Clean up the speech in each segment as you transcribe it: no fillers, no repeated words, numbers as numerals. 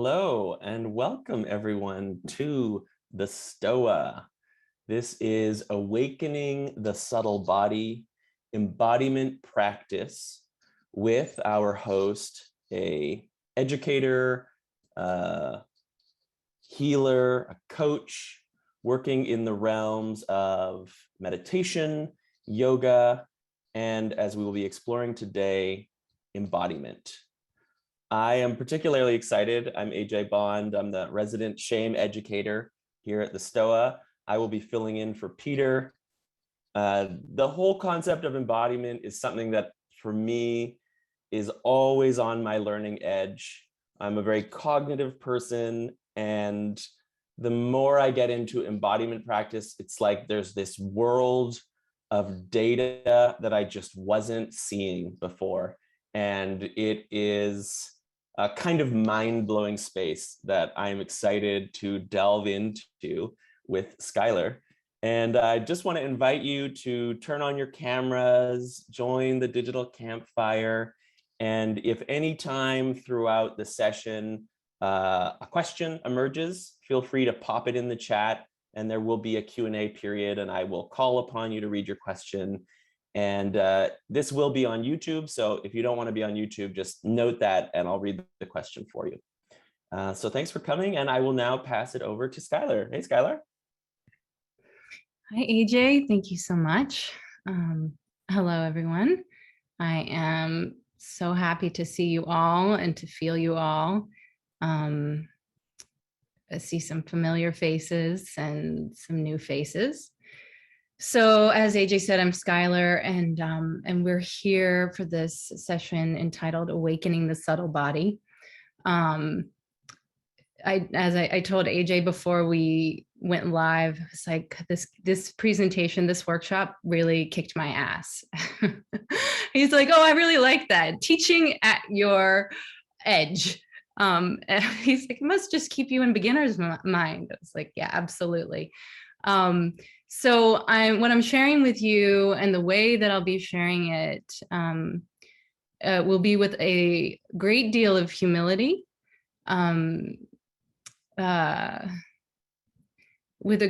Hello and welcome everyone to the Stoa. This is Awakening the Subtle Body embodiment practice with our host, a educator, a healer, a coach, working in the realms of meditation, yoga, and as we will be exploring today, embodiment. I am particularly excited. I'm AJ Bond. I'm the resident shame educator here at the Stoa. I will be filling in for Peter. The whole concept of embodiment is something that for me is always on my learning edge. I'm a very cognitive person, and the more I get into embodiment practice, it's like there's this world of data that I just wasn't seeing before. And it is a kind of mind-blowing space that I'm excited to delve into with Schuyler. And I just want to invite you to turn on your cameras, join the digital campfire. And if any time throughout the session, a question emerges, feel free to pop it in the chat, and there will be a Q&A period, and I will call upon you to read your question. And this will be on YouTube. So if you don't want to be on YouTube, just note that and I'll read the question for you. So thanks for coming. And I will now pass it over to Schuyler. Hey, Schuyler. Hi, AJ. Thank you so much. Hello, everyone. I am so happy to see you all and to feel you all. I see some familiar faces and some new faces. So as AJ said, I'm Schuyler, and we're here for this session entitled Awakening the Subtle Body. As I told AJ before we went live, it's like this presentation, this workshop really kicked my ass. He's like, oh, I really like that. Teaching at your edge. He's like, it must just keep you in beginner's mind. I was like, yeah, absolutely. So what I'm sharing with you and the way that I'll be sharing it will be with a great deal of humility, with a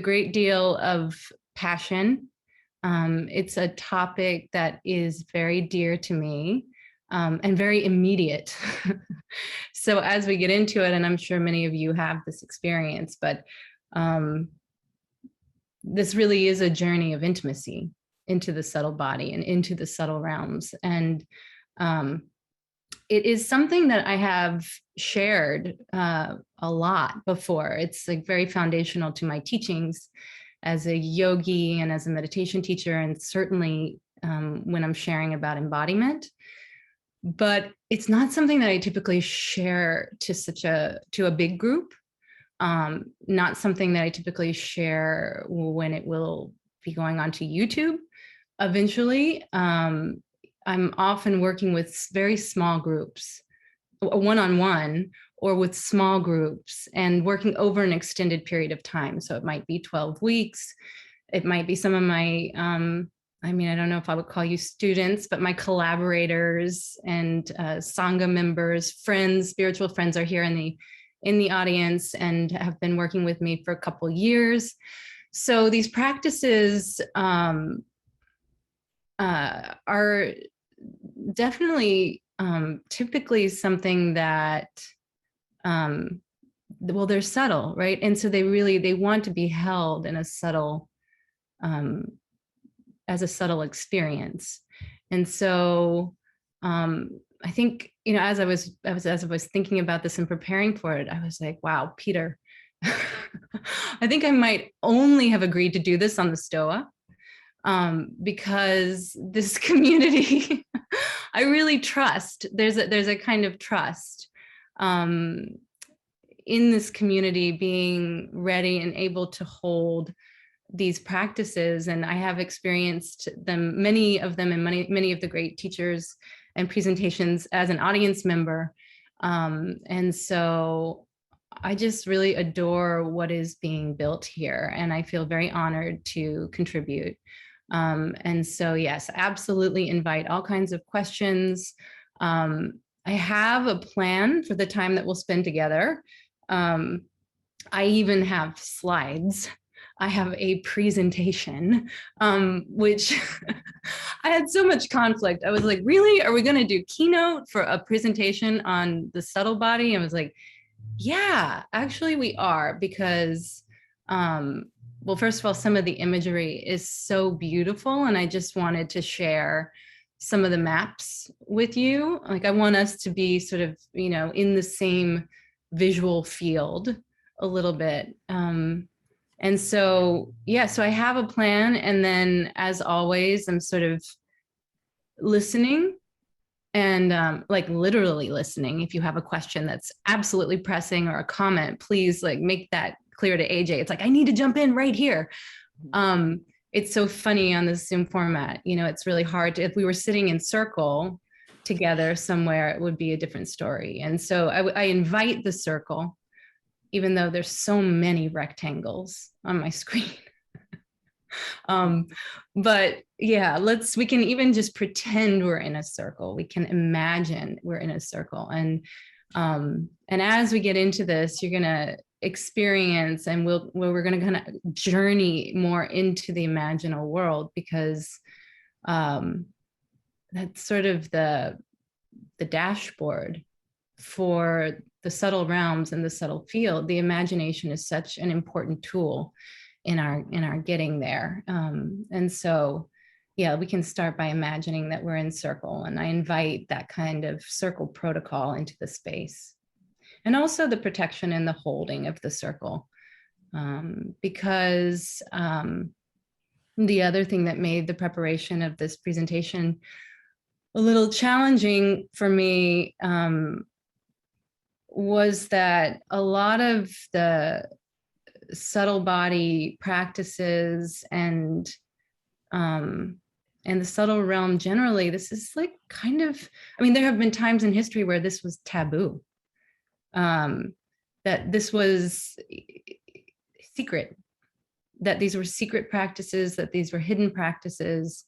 great deal of passion. It's a topic that is very dear to me and very immediate. So as we get into it, and I'm sure many of you have this experience, but this really is a journey of intimacy into the subtle body and into the subtle realms. And it is something that I have shared a lot before. It's like very foundational to my teachings as a yogi and as a meditation teacher, and certainly when I'm sharing about embodiment. But it's not something that I typically share to a big group. Not something that I typically share when it will be going onto YouTube eventually. I'm often working with very small groups, one-on-one, or with small groups, and working over an extended period of time. So it might be 12 weeks. It might be some of my, I don't know if I would call you students, but my collaborators and Sangha members, friends, spiritual friends are here in the audience and have been working with me for a couple of years. So these practices are definitely typically something that, well, they're subtle, right? And so they want to be held in a subtle, as a subtle experience. And so I think, as I was thinking about this and preparing for it, I was like, wow, Peter, I think I might only have agreed to do this on the Stoa because this community, I really trust. There's a kind of trust in this community being ready and able to hold these practices. And I have experienced them, many of them, and many of the great teachers and presentations as an audience member. And so I just really adore what is being built here. And I feel very honored to contribute. And so, yes, absolutely invite all kinds of questions. I have a plan for the time that we'll spend together. I even have slides. I have a presentation, which I had so much conflict. I was like, really? Are we going to do keynote for a presentation on the subtle body? I was like, yeah, actually we are, because, well, first of all, some of the imagery is so beautiful. And I just wanted to share some of the maps with you. Like, I want us to be sort of, in the same visual field a little bit. And so, yeah, so I have a plan. And then as always, I'm sort of listening and like literally listening. If you have a question that's absolutely pressing or a comment, please like make that clear to AJ. It's like, I need to jump in right here. It's so funny on the Zoom format. It's really hard to, if we were sitting in circle together somewhere, it would be a different story. And so I invite the circle, even though there's so many rectangles on my screen. But yeah, we can even just pretend we're in a circle. We can imagine we're in a circle. And as we get into this, you're gonna experience, and we're gonna kind of journey more into the imaginal world, because that's sort of the dashboard for the subtle realms and the subtle field. The imagination is such an important tool in our getting there. And so, yeah, we can start by imagining that we're in circle, and I invite that kind of circle protocol into the space. And also the protection and the holding of the circle. Because the other thing that made the preparation of this presentation a little challenging for me was that a lot of the subtle body practices and the subtle realm generally, this is like kind of, there have been times in history where this was taboo, that this was secret, that these were secret practices, that these were hidden practices.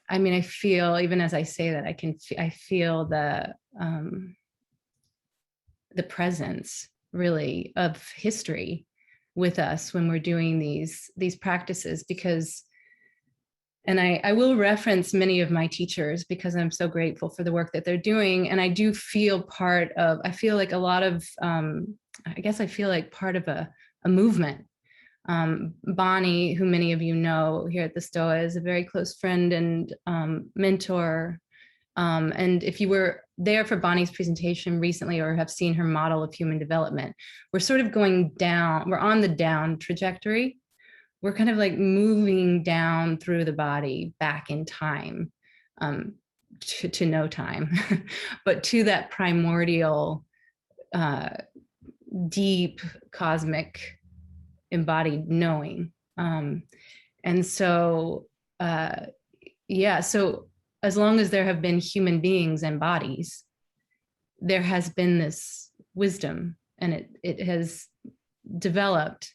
I feel, even as I say that, I feel the presence really of history with us when we're doing these practices, because, and I will reference many of my teachers because I'm so grateful for the work that they're doing. And I do feel I feel like a lot of, I feel like part of a movement. Bonnie, who many of you know here at the Stoa, is a very close friend and mentor. And if you were there for Bonnie's presentation recently or have seen her model of human development, we're sort of going down, we're on the down trajectory. We're kind of like moving down through the body back in time, to no time, but to that primordial, deep cosmic embodied knowing. And so, yeah, so as long as there have been human beings and bodies, there has been this wisdom, and it has developed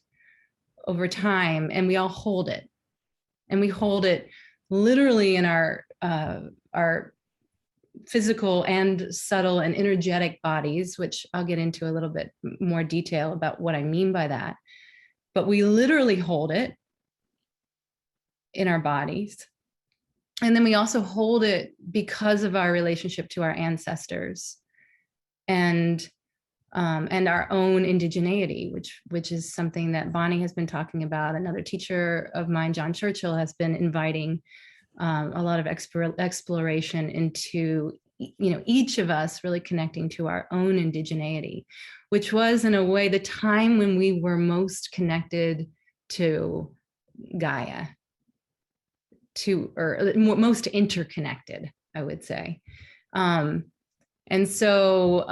over time, and we all hold it. And we hold it literally in our physical and subtle and energetic bodies, which I'll get into a little bit more detail about what I mean by that. But we literally hold it in our bodies. And then we also hold it because of our relationship to our ancestors and our own indigeneity, which is something that Bonnie has been talking about. Another teacher of mine, John Churchill, has been inviting a lot of exploration into, each of us really connecting to our own indigeneity, which was in a way the time when we were most connected to Gaia, or most interconnected, I would say. And so,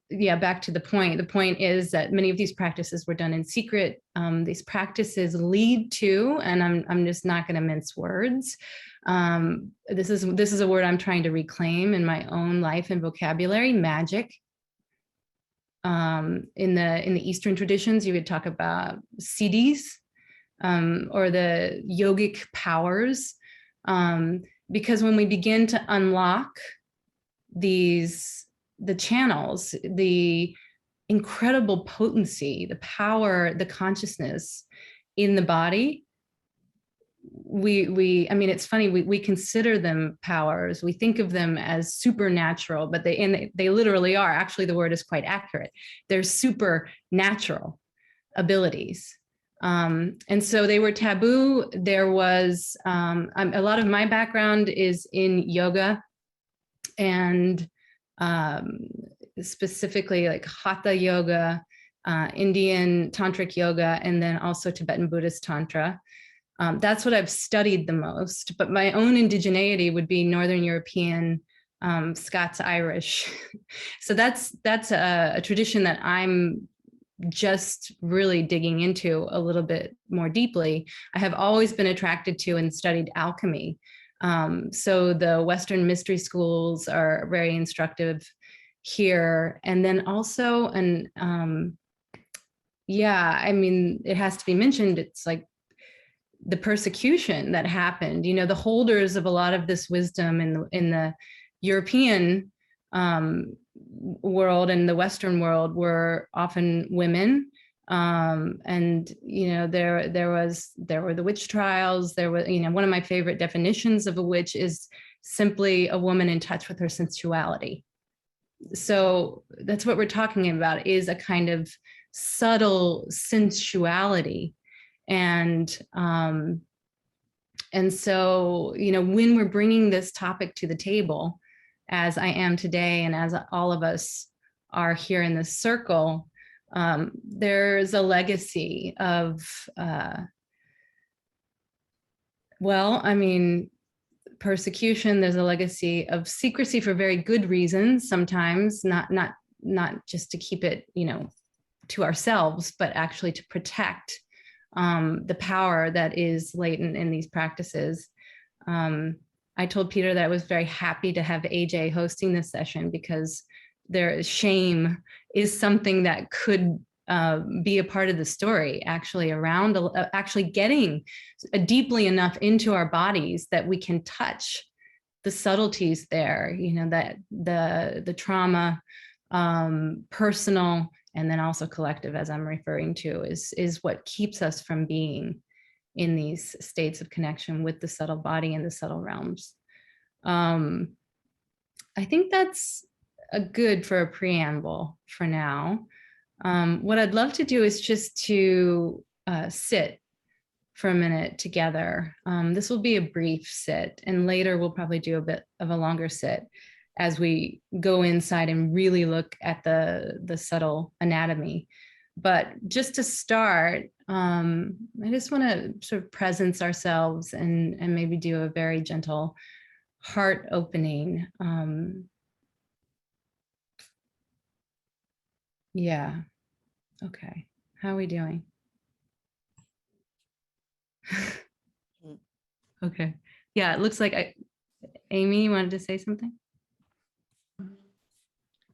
yeah, back to the point. The point is that many of these practices were done in secret. These practices lead to, and I'm just not going to mince words. This is a word I'm trying to reclaim in my own life and vocabulary: magic. In the Eastern traditions, you would talk about siddhis, or the yogic powers. because when we begin to unlock the channels, the incredible potency, the power, the consciousness in the body, I mean, it's funny, we consider them powers, we think of them as supernatural, but they literally are. Actually, the word is quite accurate. They're supernatural abilities. And so they were taboo. There was a lot of my background is in yoga, and specifically like hatha yoga, Indian tantric yoga, and then also Tibetan Buddhist Tantra. That's what I've studied the most, but my own indigeneity would be Northern European, Scots Irish. So that's a tradition that I'm just really digging into a little bit more deeply. I have always been attracted to and studied alchemy. So the Western mystery schools are very instructive here. And then also, yeah, I mean, it has to be mentioned, it's like the persecution that happened, you know, the holders of a lot of this wisdom in the European world and the Western world were often women. And, you know, there were the witch trials. There was, you know, one of my favorite definitions of a witch is simply a woman in touch with her sensuality. So that's what we're talking about, is a kind of subtle sensuality. And so, you know, when we're bringing this topic to the table, as I am today, and as all of us are here in this circle, there's a legacy of, well, I mean, persecution. There's a legacy of secrecy for very good reasons, sometimes not just to keep it, you know, to ourselves, but actually to protect the power that is latent in these practices. I told Peter that I was very happy to have AJ hosting this session, because shame is something that could be a part of the story, actually, around actually getting deeply enough into our bodies that we can touch the subtleties there, you know, that the trauma, personal, and then also collective, as I'm referring to, is what keeps us from being in these states of connection with the subtle body and the subtle realms. I think that's a good for a preamble for now. What I'd love to do is just to sit for a minute together. This will be a brief sit, and later we'll probably do a bit of a longer sit as we go inside and really look at the subtle anatomy. But just to start, I just want to sort of presence ourselves and maybe do a very gentle heart opening. Yeah. Okay. How are we doing? Okay. Yeah, it looks like Amy, you wanted to say something?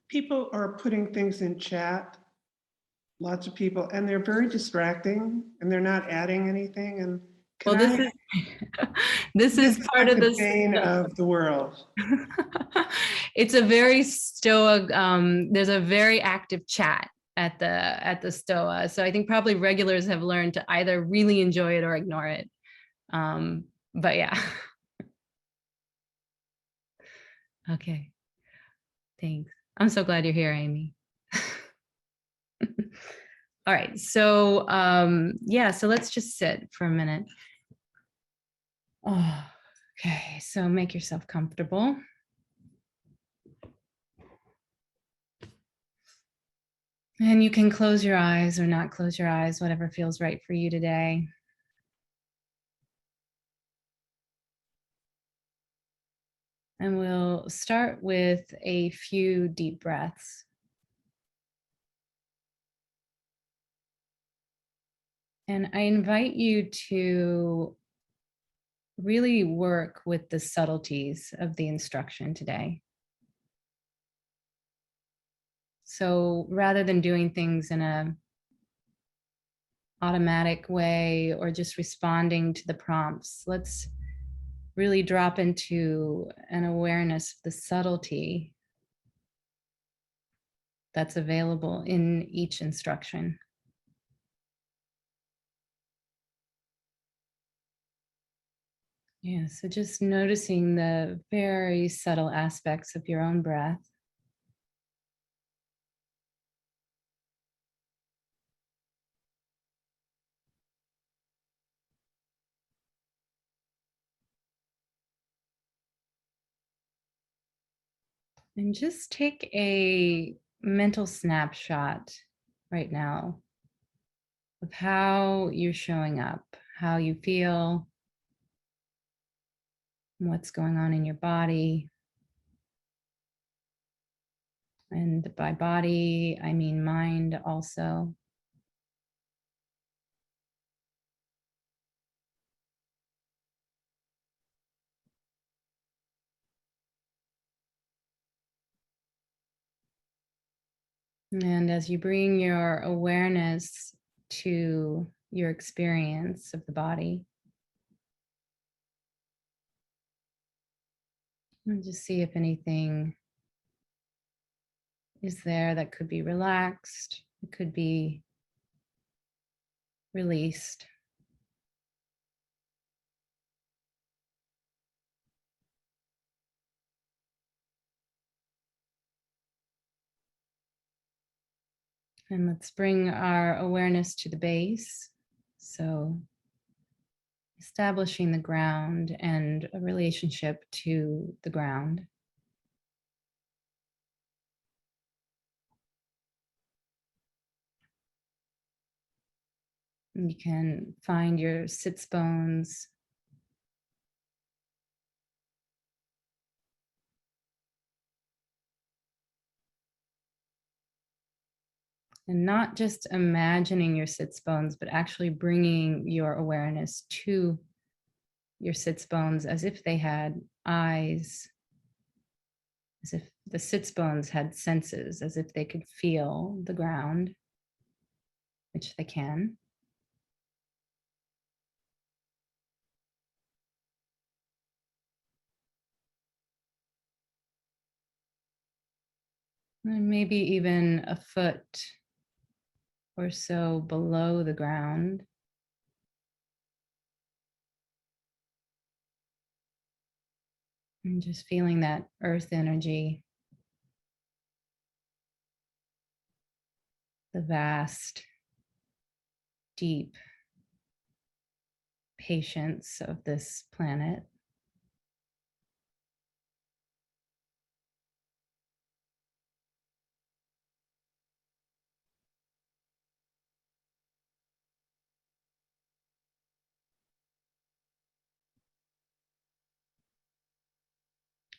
People are putting things in chat, lots of people, and they're very distracting, and they're not adding anything. And well, this is part of the pain of the world. It's a very stoic. There's a very active chat at the Stoa, so I think probably regulars have learned to either really enjoy it or ignore it. But yeah. Okay. Thanks. I'm so glad you're here, Amy. All right. So yeah, so let's just sit for a minute. Oh, okay. So make yourself comfortable. And you can close your eyes or not close your eyes, whatever feels right for you today. And we'll start with a few deep breaths. And I invite you to really work with the subtleties of the instruction today. So rather than doing things in an automatic way or just responding to the prompts, let's really drop into an awareness of the subtlety that's available in each instruction. Yeah, so just noticing the very subtle aspects of your own breath. And just take a mental snapshot right now of how you're showing up, how you feel, what's going on in your body. And by body, I mean mind also. And as you bring your awareness to your experience of the body, and just see if anything is there that could be relaxed, it could be released. And let's bring our awareness to the base. So establishing the ground and a relationship to the ground. And you can find your sits bones. And not just imagining your sits bones, but actually bringing your awareness to your sits bones as if they had eyes, as if the sits bones had senses, as if they could feel the ground, which they can. And maybe even a foot or so below the ground. And just feeling that earth energy, the vast, deep patience of this planet.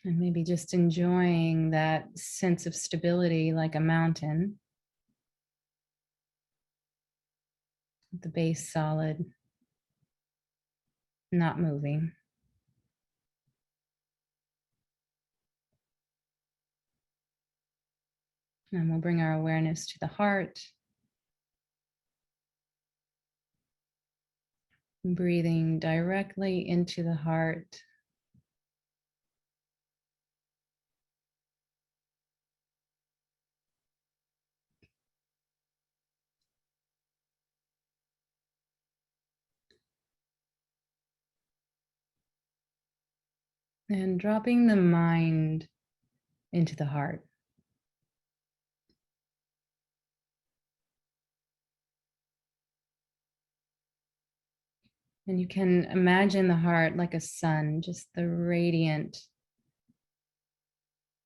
And maybe just enjoying that sense of stability like a mountain. The base solid, not moving. And we'll bring our awareness to the heart. Breathing directly into the heart. And dropping the mind into the heart. And you can imagine the heart like a sun, just the radiant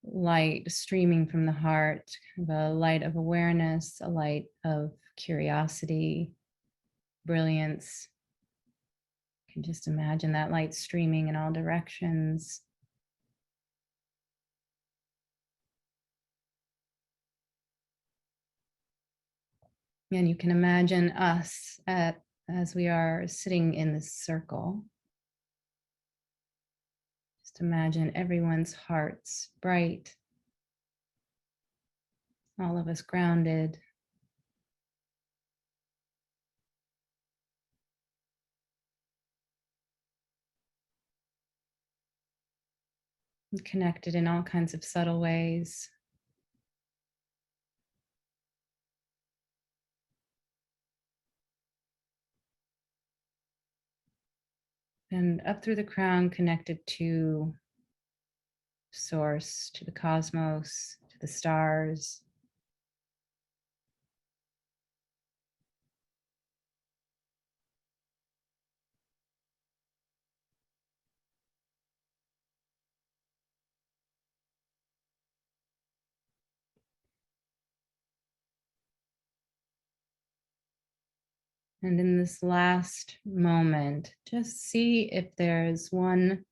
light streaming from the heart, the light of awareness, a light of curiosity, brilliance. You can just imagine that light streaming in all directions. And you can imagine us as we are sitting in this circle. Just imagine everyone's hearts bright, all of us grounded. connected in all kinds of subtle ways. And up through the crown, connected to source, to the cosmos, to the stars. And in this last moment, just see if there's one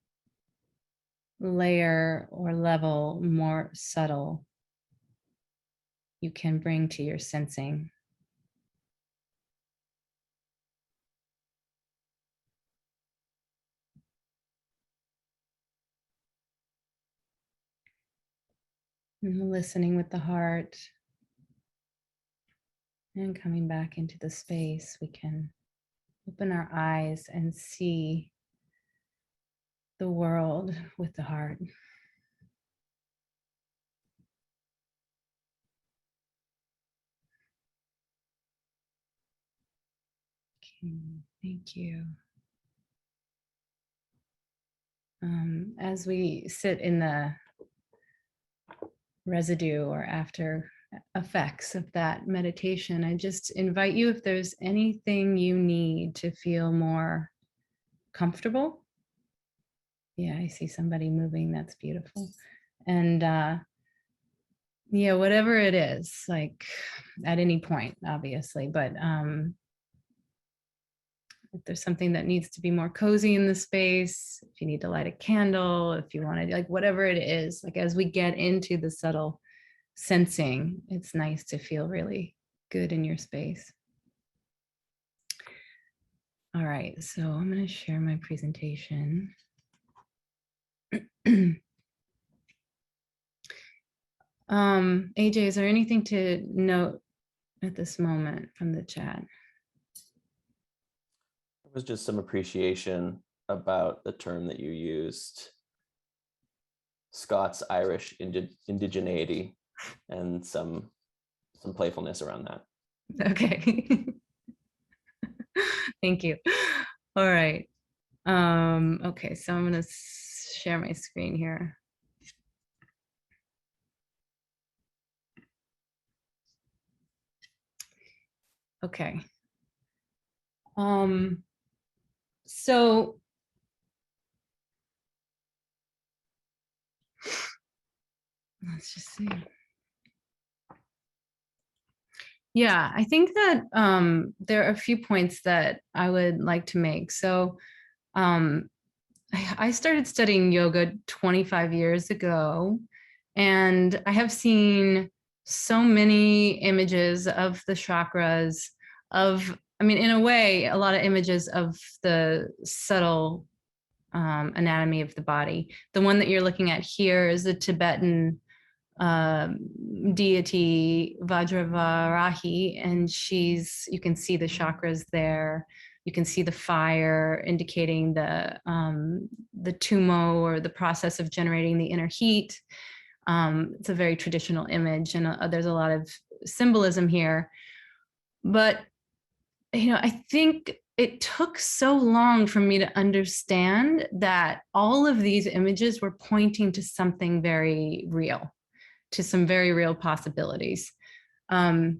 layer or level more subtle you can bring to your sensing. And listening with the heart and coming back into the space, we can open our eyes and see the world with the heart. Okay, thank you. As we sit in the residue or after effects of that meditation, I just invite you, if there's anything you need to feel more comfortable. Yeah, I see somebody moving. That's beautiful. And yeah, whatever it is, like at any point, obviously, but if there's something that needs to be more cozy in the space, if you need to light a candle, if you want to, like whatever it is, like as we get into the subtle sensing, it's nice to feel really good in your space. All right, so I'm going to share my presentation. AJ, is there anything to note at this moment from the chat? It was just some appreciation about the term that you used, Scots Irish indigeneity, and some playfulness around that. Okay. Thank you. All right. Okay, so I'm going to share my screen here. Okay. So let's just see. Yeah, I think that there are a few points that I would like to make. So I started studying yoga 25 years ago, and I have seen so many images of the chakras, I mean, in a way, a lot of images of the subtle anatomy of the body. The one that you're looking at here is the Tibetan deity Vajravarahi, and you can see the chakras there. You can see the fire indicating the tumo, or the process of generating the inner heat. It's a very traditional image, and there's a lot of symbolism here. But I think it took so long for me to understand that all of these images were pointing to something very real, to some very real possibilities. And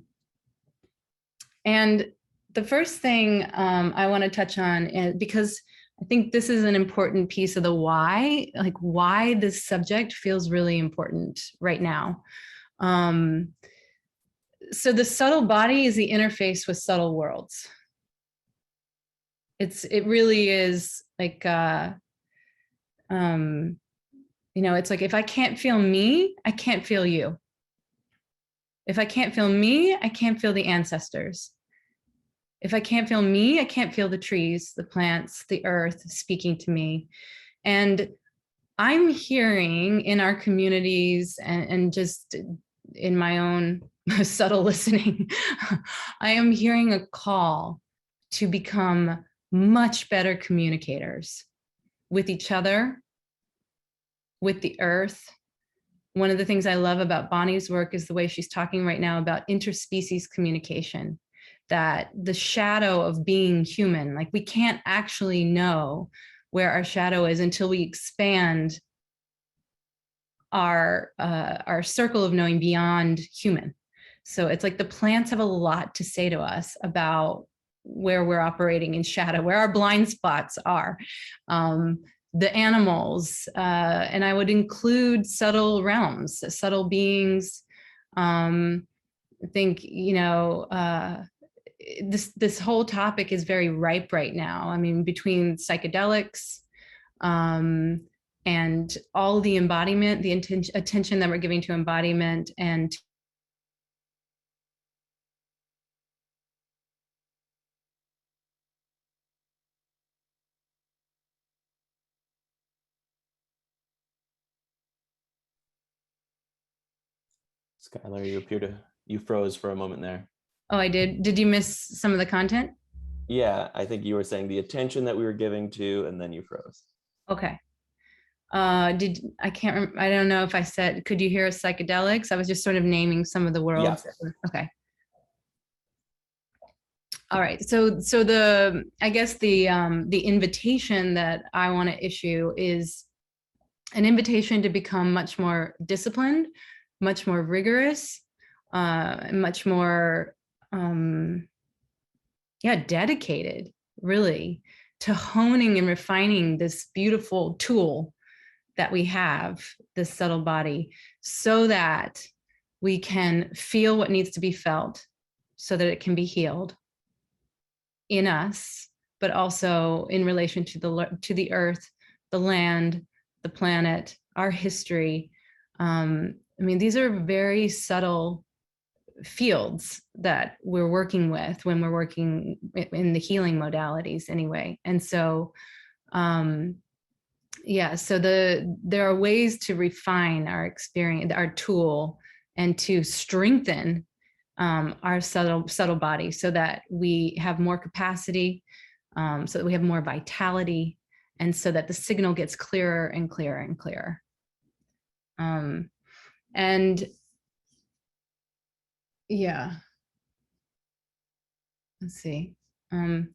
the first thing I want to touch on, because I think this is an important piece of the why, like why this subject feels really important right now. So the subtle body is the interface with subtle worlds. It really is like, it's like, if I can't feel me, I can't feel you. If I can't feel me, I can't feel the ancestors. If I can't feel me, I can't feel the trees, the plants, the earth speaking to me. And I'm hearing in our communities and just in my own subtle listening, I am hearing a call to become much better communicators with each other, with the earth. One of the things I love about Bonnie's work is the way she's talking right now about interspecies communication, that the shadow of being human, like we can't actually know where our shadow is until we expand our circle of knowing beyond human. So it's like the plants have a lot to say to us about where we're operating in shadow, where our blind spots are. The animals, and I would include subtle realms, subtle beings. I think, you know, this whole topic is very ripe right now. I mean, between psychedelics, and all the embodiment, the attention that we're giving to embodiment and Schuyler, you froze for a moment there. oh, I did. Did you miss some of the content? Yeah, I think you were saying the attention that we were giving to, and then you froze. Okay. I don't know if I said, could you hear psychedelics? I was just sort of naming some of the worlds. Yeah. Okay. All right. So I guess the invitation that I want to issue is an invitation to become much more disciplined, much more rigorous, much more, dedicated, really, to honing and refining this beautiful tool that we have, this subtle body, so that we can feel what needs to be felt, so that it can be healed in us, but also in relation to the earth, the land, the planet, our history. I mean, these are very subtle fields that we're working with when we're working in the healing modalities anyway. And so, so there are ways to refine our experience, our tool, and to strengthen our subtle body so that we have more capacity, so that we have more vitality, and so that the signal gets clearer and clearer and clearer. And yeah, let's see. I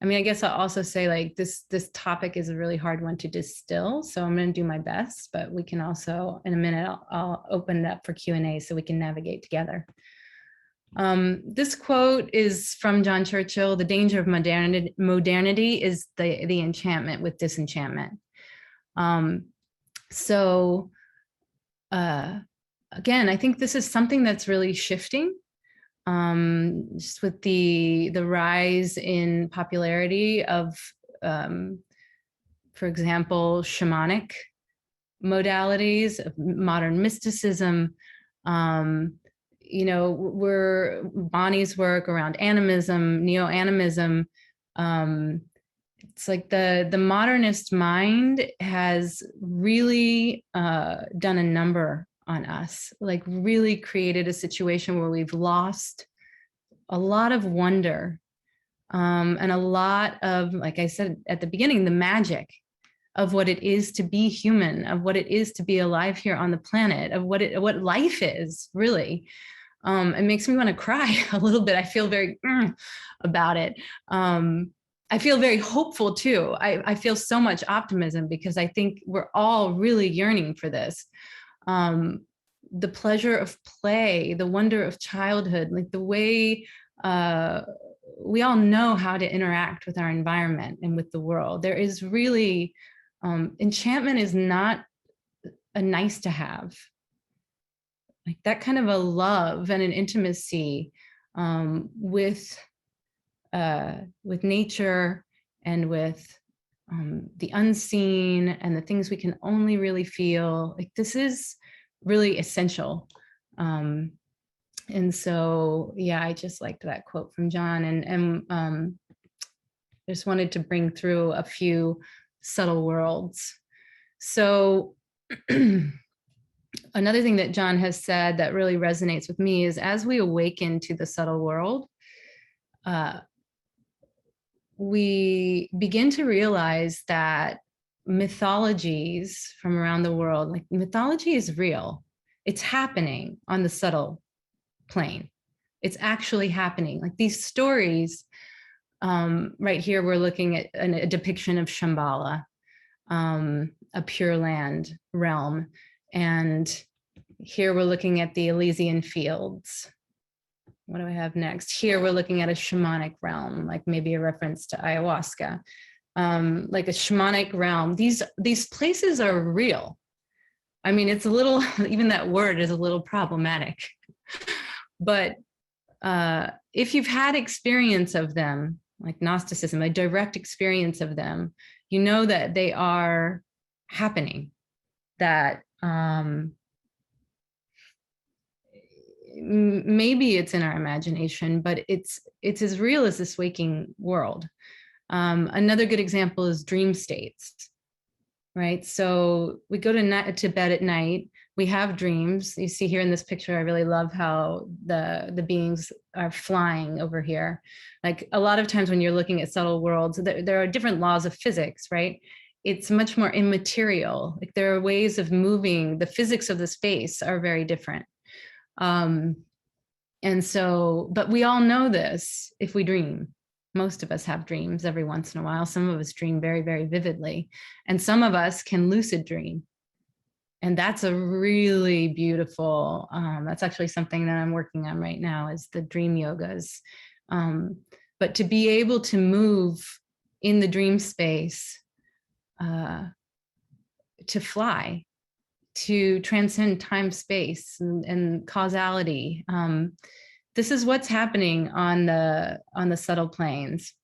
mean, I guess I'll also say, like, this topic is a really hard one to distill, so I'm going to do my best, but we can also, in a minute, I'll open it up for Q&A so we can navigate together. This quote is from John Churchill: "The danger of modernity is the enchantment with disenchantment." Again, I think this is something that's really shifting, just with the rise in popularity of, for example, shamanic modalities, of modern mysticism. You know, Bonnie's work around animism, neo-animism. It's like the modernist mind has really done a number on us, like really created a situation where we've lost a lot of wonder, and a lot of, like I said at the beginning, the magic of what it is to be human, of what it is to be alive here on the planet, of what life is, really. It makes me want to cry a little bit. I feel very about it. I feel very hopeful too. I feel so much optimism because I think we're all really yearning for this. The pleasure of play, the wonder of childhood, like the way we all know how to interact with our environment and with the world. There is really, enchantment is not a nice to have. Like that kind of a love and an intimacy with nature and with the unseen and the things we can only really feel. Like this is really essential. And so, yeah, I just liked that quote from John, and just wanted to bring through a few subtle worlds. So another thing that John has said that really resonates with me is, as we awaken to the subtle world, we begin to realize that mythologies from around the world. Like mythology is real. It's happening on the subtle plane. It's actually happening. Like these stories, right here, we're looking at a depiction of Shambhala, a Pure Land realm. And here we're looking at the Elysian fields. What do I have next? Here we're looking at a shamanic realm, like maybe a reference to ayahuasca, like a shamanic realm. These places are real. I mean, it's a little, even that word is a little problematic. But if you've had experience of them, like Gnosticism, a direct experience of them, you know that they are happening, that maybe it's in our imagination, but it's as real as this waking world. Another good example is dream states, right? So we go to bed at night, we have dreams. You see here in this picture, I really love how the beings are flying over here. Like a lot of times when you're looking at subtle worlds, there are different laws of physics, right? It's much more immaterial. Like there are ways of moving. The physics of the space are very different. And so, but we all know this if we dream. Most of us have dreams every once in a while. Some of us dream very, very vividly. And some of us can lucid dream. And that's a really beautiful, that's actually something that I'm working on right now, is the dream yogas. But to be able to move in the dream space, to fly, to transcend time, space, and causality. This is what's happening on the subtle planes.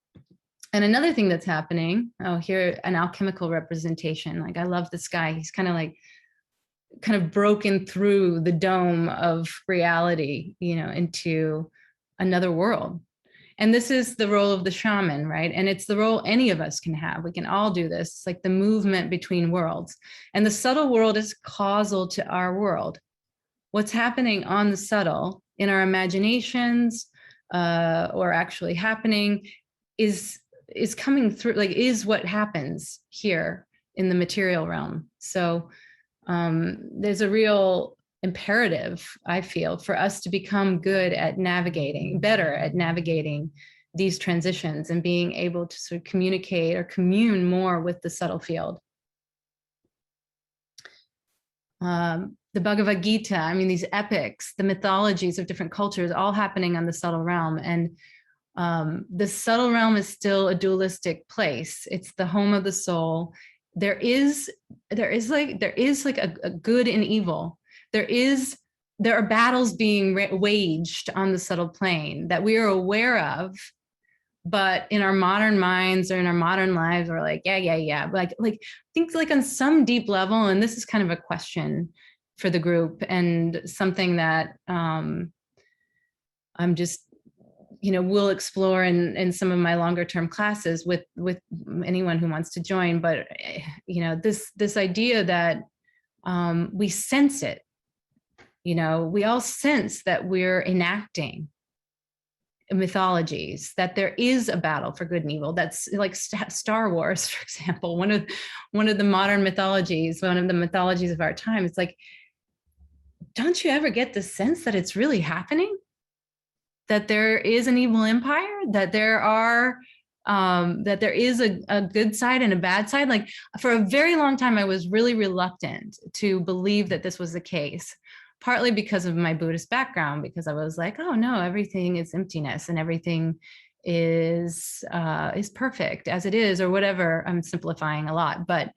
And another thing that's happening, here, an alchemical representation. Like I love this guy. He's kind of broken through the dome of reality, into another world. And this is the role of the shaman, right? And it's the role any of us can have. We can all do this. It's like the movement between worlds. And the subtle world is causal to our world. What's happening on the subtle in our imaginations, or actually happening, is coming through, like is what happens here in the material realm. So there's a real imperative, I feel, for us to become better at navigating these transitions and being able to sort of communicate or commune more with the subtle field. The Bhagavad Gita, I mean, these epics, the mythologies of different cultures, all happening on the subtle realm. And the subtle realm is still a dualistic place. It's the home of the soul. There is like a good and evil. There are battles being waged on the subtle plane that we are aware of, but in our modern minds or in our modern lives, we're like, yeah. Like think like on some deep level, and this is kind of a question for the group and something that I'm just, we'll explore in some of my longer term classes with anyone who wants to join. But, this idea that we sense it, we all sense that we're enacting mythologies, that there is a battle for good and evil. That's like Star Wars, for example, one of the modern mythologies, one of the mythologies of our time. It's like, don't you ever get the sense that it's really happening? That there is an evil empire, that there is a good side and a bad side. Like for a very long time, I was really reluctant to believe that this was the case, partly because of my Buddhist background, because I was like, oh no, everything is emptiness and everything is perfect as it is, or whatever. I'm simplifying a lot, but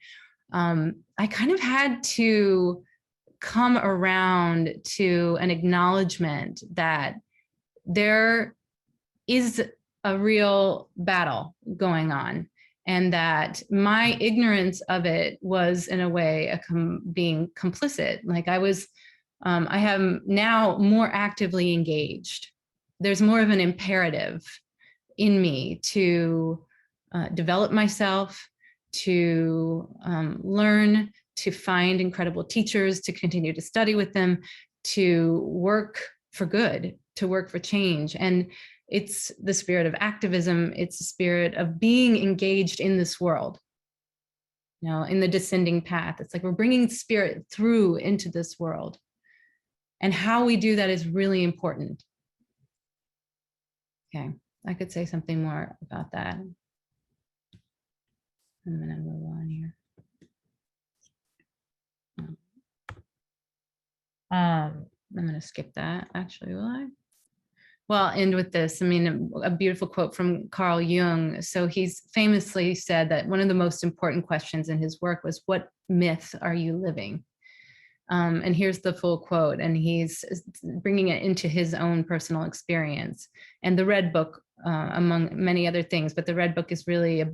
I kind of had to come around to an acknowledgement that there is a real battle going on, and that my ignorance of it was in a way being complicit. Like I am now more actively engaged. There's more of an imperative in me to develop myself, to learn, to find incredible teachers, to continue to study with them, to work for good, to work for change. And it's the spirit of activism. It's the spirit of being engaged in this world. you know, in the descending path. It's like we're bringing spirit through into this world. And how we do that is really important. Okay, I could say something more about that. I'm gonna move on here. I'm gonna skip that, actually, will I? Well, I'll end with this. I mean, a beautiful quote from Carl Jung. So he's famously said that one of the most important questions in his work was, what myth are you living? And here's the full quote, and he's bringing it into his own personal experience. And the Red Book, among many other things, but the Red Book is really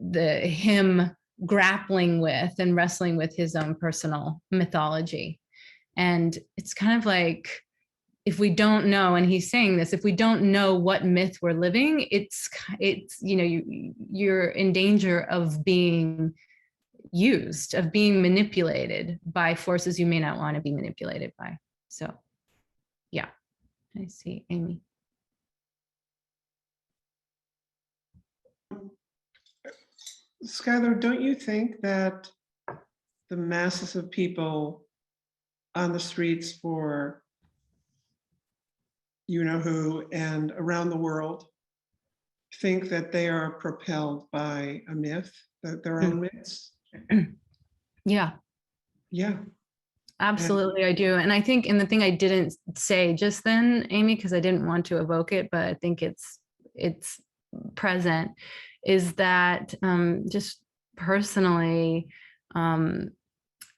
him grappling with and wrestling with his own personal mythology. And it's kind of like, if we don't know, and he's saying this, if we don't know what myth we're living, it's you know, you're in danger of being used, of being manipulated by forces you may not want to be manipulated by. So yeah, I see Amy. Schuyler, don't you think that the masses of people on the streets for you know who and around the world think that they are propelled by a myth, that their own myths? Yeah, Yeah. absolutely, I do. And I think, and the thing I didn't say just then, Amy, because I didn't want to evoke it, but I think it's present, is that just personally,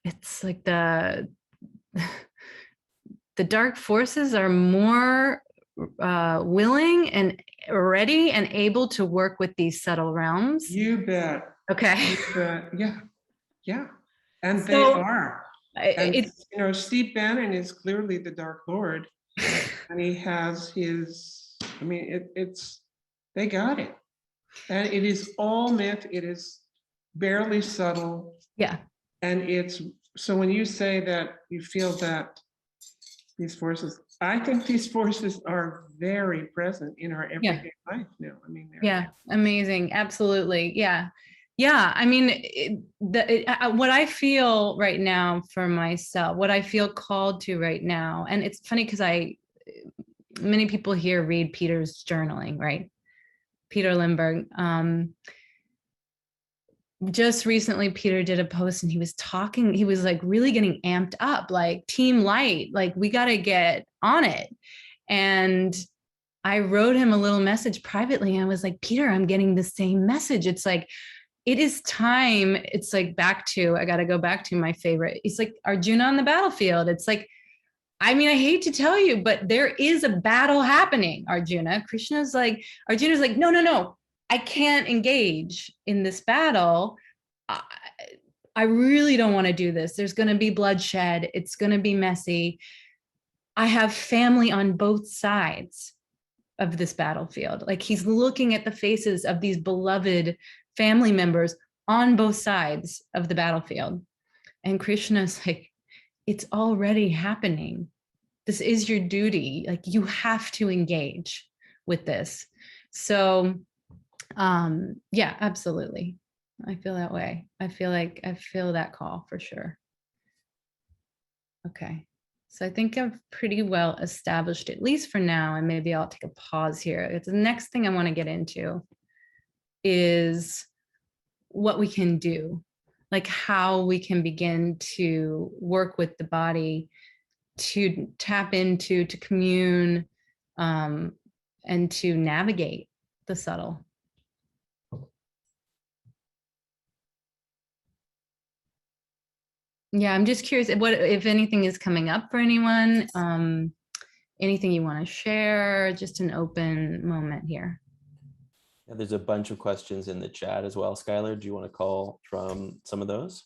it's like the dark forces are more willing and ready and able to work with these subtle realms. You bet. Okay. You bet. Yeah. Yeah. And So, they are. And it's, you know, Steve Bannon is clearly the Dark Lord, and he has his. I mean, it's they got it, and it is all myth. It is barely subtle. yeah. And it's so when you say that you feel that these forces, I think these forces are very present in our everyday life now. I mean, Yeah, amazing. Absolutely. Yeah. Yeah. I mean, what I feel right now for myself, what I feel called to right now, and it's funny because many people here read Peter's journaling, right? Peter Lindbergh. Just recently, Peter did a post and he was like really getting amped up, like team light, like we got to get on it. And I wrote him a little message privately. And I was like, Peter, I'm getting the same message. It's like, it is time. It's like I got to go back to my favorite. It's like Arjuna on the battlefield. It's like, I mean, I hate to tell you, but there is a battle happening, Arjuna. Arjuna's like, no, I can't engage in this battle. I really don't want to do this. There's going to be bloodshed. It's going to be messy. I have family on both sides of this battlefield. Like he's looking at the faces of these beloved family members on both sides of the battlefield. And Krishna's like, it's already happening. This is your duty. Like you have to engage with this. So yeah, absolutely. I feel that way. I feel that call for sure. Okay. So I think I've pretty well established, at least for now, and maybe I'll take a pause here. It's the next thing I want to get into is what we can do, like how we can begin to work with the body, to tap into, to commune, and to navigate the subtle. Yeah, I'm just curious what, if anything is coming up for anyone, anything you want to share, just an open moment here. Yeah, there's a bunch of questions in the chat as well. Schuyler, do you want to call from some of those?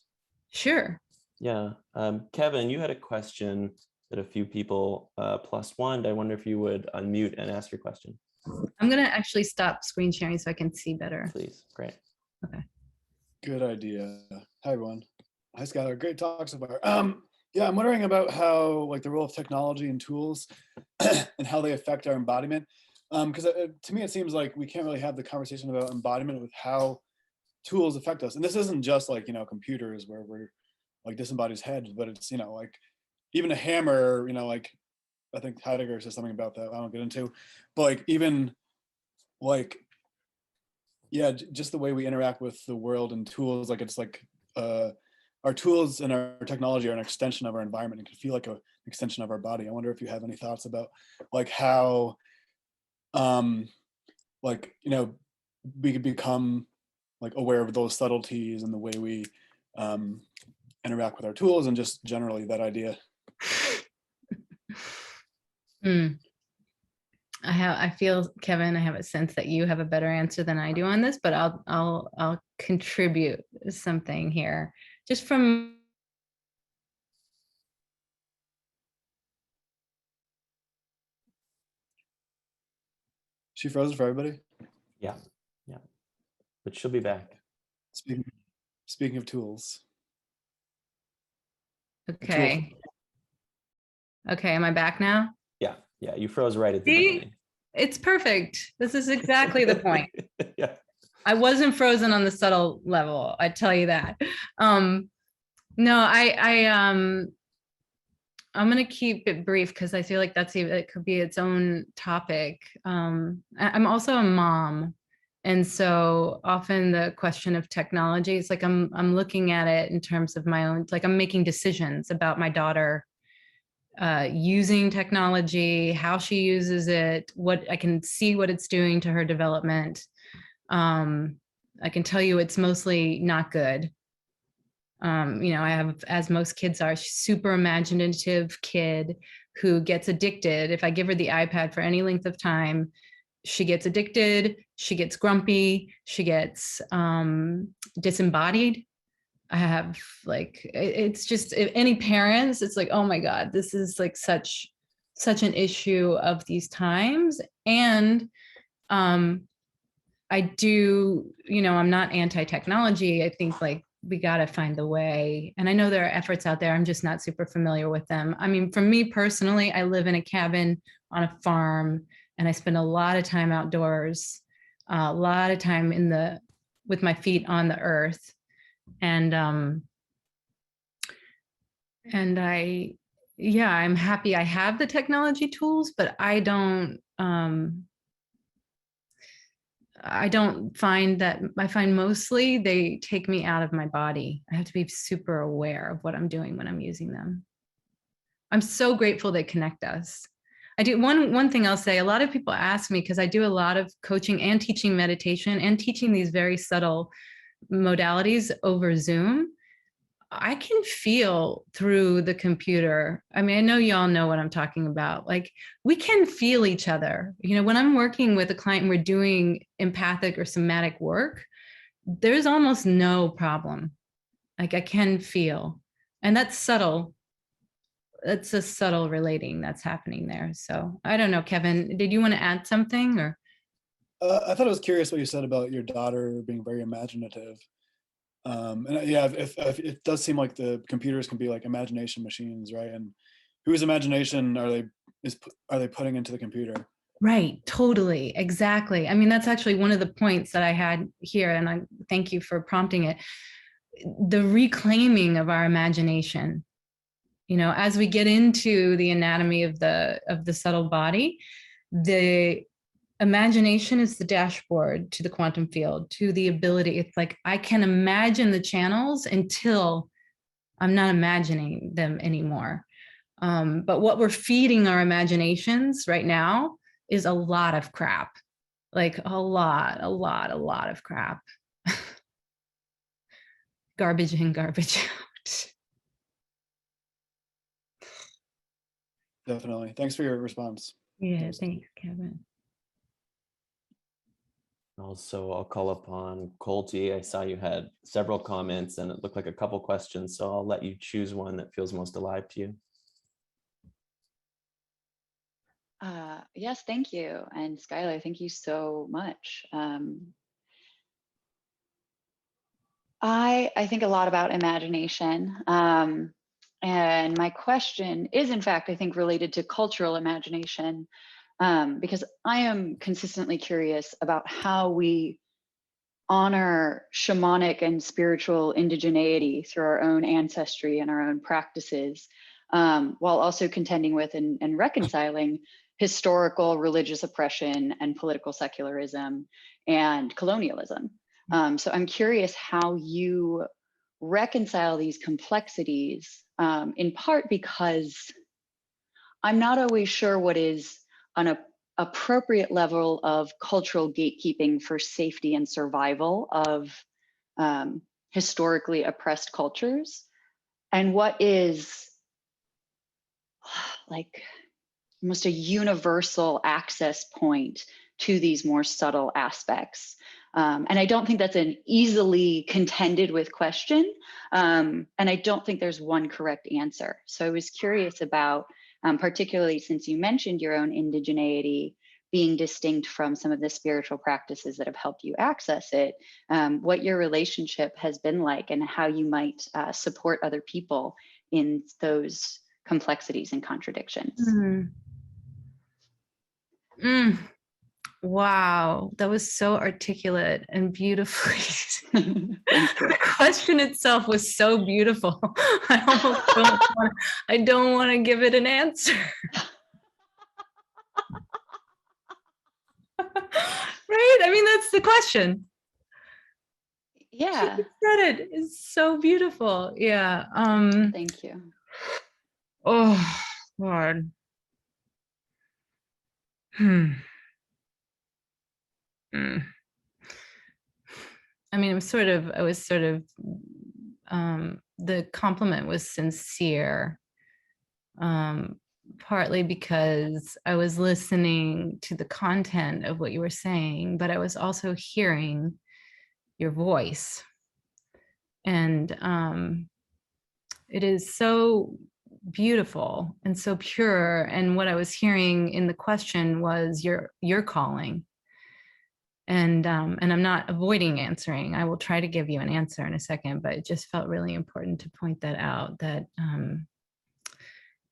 Sure. Yeah. Kevin, you had a question that a few people plus one. I wonder if you would unmute and ask your question. I'm going to actually stop screen sharing so I can see better. Please. Great. Okay. Good idea. Hi, everyone. Hi, Schuyler. Great talk so far. Yeah, I'm wondering about how, like, the role of technology and tools and how they affect our embodiment. Because to me, it seems like we can't really have the conversation about embodiment with how tools affect us. And this isn't just like, computers where we're like disembodied heads, but it's, like even a hammer, like I think Heidegger says something about that I don't get into, but like even like, yeah, just the way we interact with the world and tools, like it's like our tools and our technology are an extension of our environment. It can feel like an extension of our body. I wonder if you have any thoughts about like how like, we could become like aware of those subtleties and the way we interact with our tools, and just generally that idea. I feel, Kevin, I have a sense that you have a better answer than I do on this, but I'll contribute something here just from. She frozen for everybody? Yeah, but she'll be back. Speaking of tools. Okay. Okay, am I back now? Yeah, you froze right at the See? beginning. It's perfect. This is exactly the point. Yeah. I wasn't frozen on the subtle level, I tell you that. No, I'm gonna keep it brief because I feel like it could be its own topic. I'm also a mom, and so often the question of technology is like I'm looking at it in terms of my own, like I'm making decisions about my daughter using technology, how she uses it, what I can see what it's doing to her development. I can tell you it's mostly not good. I have, as most kids are, super imaginative kid who gets addicted. If I give her the iPad for any length of time, she gets addicted, she gets grumpy, she gets disembodied. I have like, it's just, if any parents, it's like, oh my God, this is like such an issue of these times. And I do, I'm not anti-technology. I think like we got to find the way. And I know there are efforts out there. I'm just not super familiar with them. I mean, for me personally, I live in a cabin on a farm and I spend a lot of time outdoors, a lot of time with my feet on the earth. And I'm happy I have the technology tools, but I don't find that. I find mostly they take me out of my body. I have to be super aware of what I'm doing when I'm using them. I'm so grateful they connect us. I do one thing I'll say, a lot of people ask me, because I do a lot of coaching and teaching meditation and teaching these very subtle modalities over Zoom. I can feel through the computer. I mean, I know y'all know what I'm talking about. Like we can feel each other. When I'm working with a client and we're doing empathic or somatic work, there's almost no problem. Like I can feel, and that's subtle. That's a subtle relating that's happening there. So I don't know, Kevin, did you want to add something or? I thought it was curious what you said about your daughter being very imaginative. And yeah, if it does seem like the computers can be like imagination machines, right? And whose imagination are they putting into the computer? Right, totally, exactly. I mean, that's actually one of the points that I had here, and I thank you for prompting it. The reclaiming of our imagination. As we get into the anatomy of the subtle body, the imagination is the dashboard to the quantum field, to the ability. It's like I can imagine the channels until I'm not imagining them anymore. But what we're feeding our imaginations right now is a lot of crap, like a lot of crap. Garbage in, garbage out. Definitely. Thanks for your response. Yeah, thanks, Kevin. Also, I'll call upon Colty. I saw you had several comments and it looked like a couple questions, so I'll let you choose one that feels most alive to you. Yes, thank you. And Schuyler, thank you so much. I think a lot about imagination. And my question is, in fact, I think related to cultural imagination, because I am consistently curious about how we honor shamanic and spiritual indigeneity through our own ancestry and our own practices, while also contending with and reconciling historical religious oppression and political secularism and colonialism. So I'm curious how you reconcile these complexities, in part because I'm not always sure what is an appropriate level of cultural gatekeeping for safety and survival of historically oppressed cultures, and what is like almost a universal access point to these more subtle aspects. And I don't think that's an easily contended with question. And I don't think there's one correct answer. So I was curious about, particularly since you mentioned your own indigeneity being distinct from some of the spiritual practices that have helped you access it, what your relationship has been like and how you might support other people in those complexities and contradictions. Wow, that was so articulate and beautifully. Thank you. The question itself was so beautiful. I don't want to give it an answer. Right? I mean, that's the question. Yeah. You said it. It's so beautiful. Yeah. Thank you. Oh, Lord. I mean, I was sort of, the compliment was sincere, partly because I was listening to the content of what you were saying, but I was also hearing your voice. And it is so beautiful and so pure. And what I was hearing in the question was your calling. And I'm not avoiding answering. I will try to give you an answer in a second, but it just felt really important to point that out, that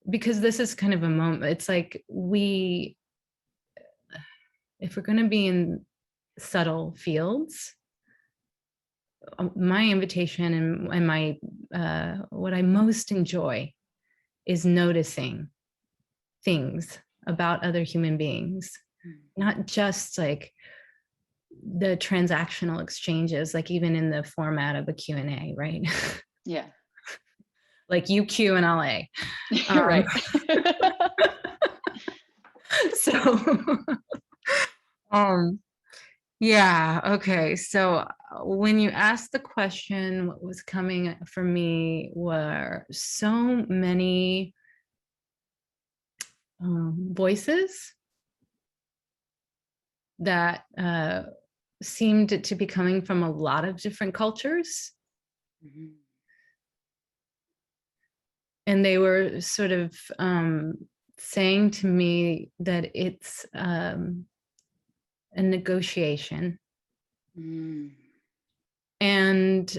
because this is kind of a moment, it's like if we're going to be in subtle fields, my invitation and my what I most enjoy is noticing things about other human beings, not just like the transactional exchanges, like even in the format of a Q&A, right? Yeah. Like you Q and I'll A. Right. So, yeah, okay. So when you asked the question, what was coming for me were so many voices that seemed to be coming from a lot of different cultures. Mm-hmm. And they were sort of saying to me that it's a negotiation. And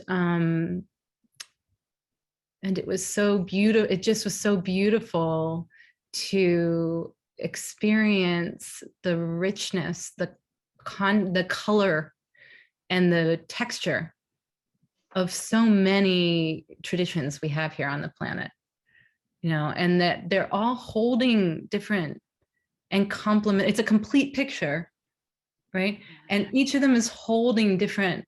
it was so beautiful. It just was so beautiful to experience the richness, the color and the texture of so many traditions we have here on the planet, you know, and that they're all holding different and complement. It's a complete picture, right? And each of them is holding different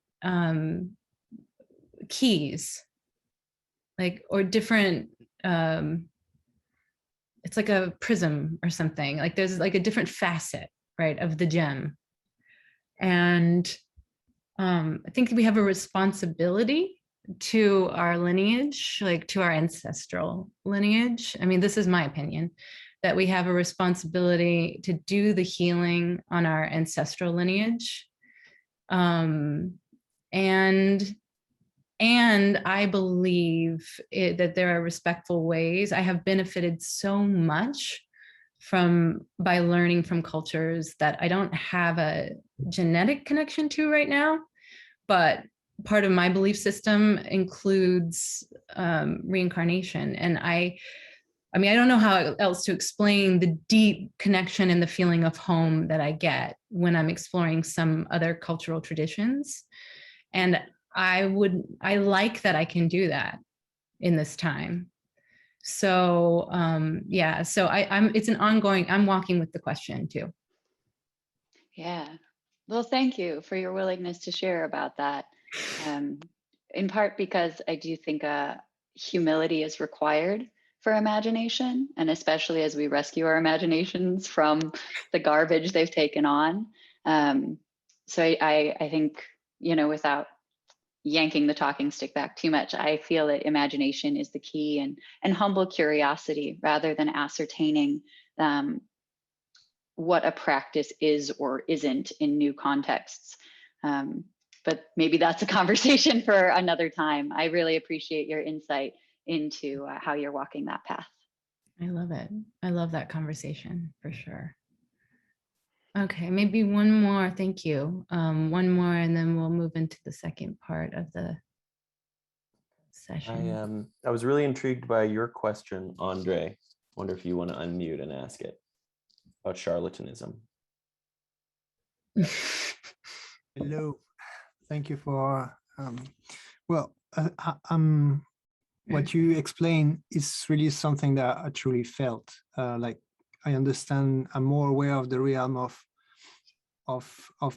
keys, like, or different, it's like a prism or something, like there's like a different facet, right, of the gem. And I think we have a responsibility to our lineage, like to our ancestral lineage. I mean, this is my opinion, that we have a responsibility to do the healing on our ancestral lineage. And I believe that there are respectful ways. I have benefited so much by learning from cultures that I don't have a genetic connection to right now, but part of my belief system includes reincarnation. And I mean, I don't know how else to explain the deep connection and the feeling of home that I get when I'm exploring some other cultural traditions. And I like that I can do that in this time. So yeah, so it's an ongoing, I'm walking with the question too. Yeah. Well, thank you for your willingness to share about that. In part because I do think humility is required for imagination, and especially as we rescue our imaginations from the garbage they've taken on. So I think, you know, without yanking the talking stick back too much, I feel that imagination is the key, and humble curiosity rather than ascertaining what a practice is or isn't in new contexts. But maybe that's a conversation for another time. I really appreciate your insight into how you're walking that path. I love it. I love that conversation for sure. Okay, maybe one more. Thank you. One more, and then we'll move into the second part of the session. I was really intrigued by your question, Andre. Wonder if you want to unmute and ask it about charlatanism. Hello, thank you for what you explained is really something that I truly felt. Like I understand, I'm more aware of the realm of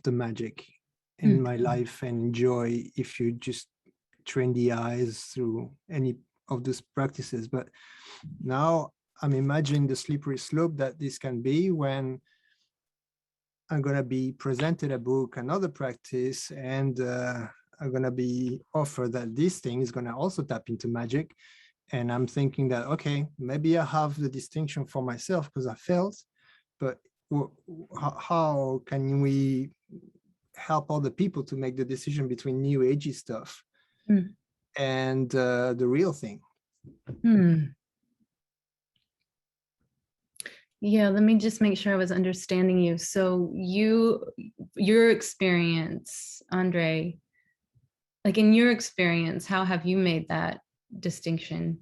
the magic in my life, and enjoy if you just train the eyes through any of those practices. But now I'm imagining the slippery slope that this can be when I'm going to be presented a book, another practice, and I'm going to be offered that this thing is going to also tap into magic. And I'm thinking that, okay, maybe I have the distinction for myself because I felt, but how can we help other people to make the decision between new agey stuff and the real thing? Yeah, let me just make sure I was understanding you. So your experience, Andre, like in your experience, how have you made that distinction?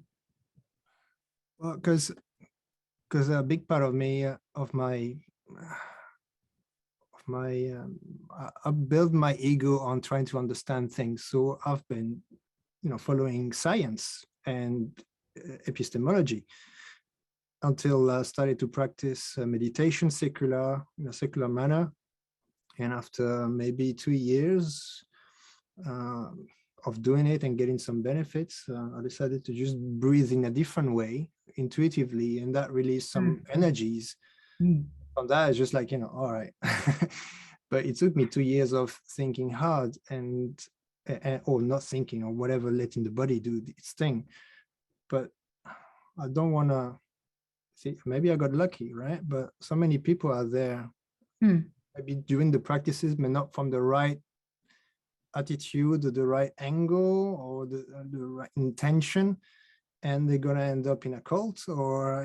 Well, because a big part of me, I build my ego on trying to understand things. So I've been, following science and epistemology until I started to practice meditation in a secular manner. And after maybe 2 years of doing it and getting some benefits, I decided to just breathe in a different way, intuitively, and that released some energies. From that, it's just like, all right. But it took me 2 years of thinking hard or not thinking or whatever, letting the body do its thing. But I don't want to see, maybe I got lucky, right? But so many people are there, maybe doing the practices, but not from the right attitude or the right angle or the right intention, and they're gonna end up in a cult or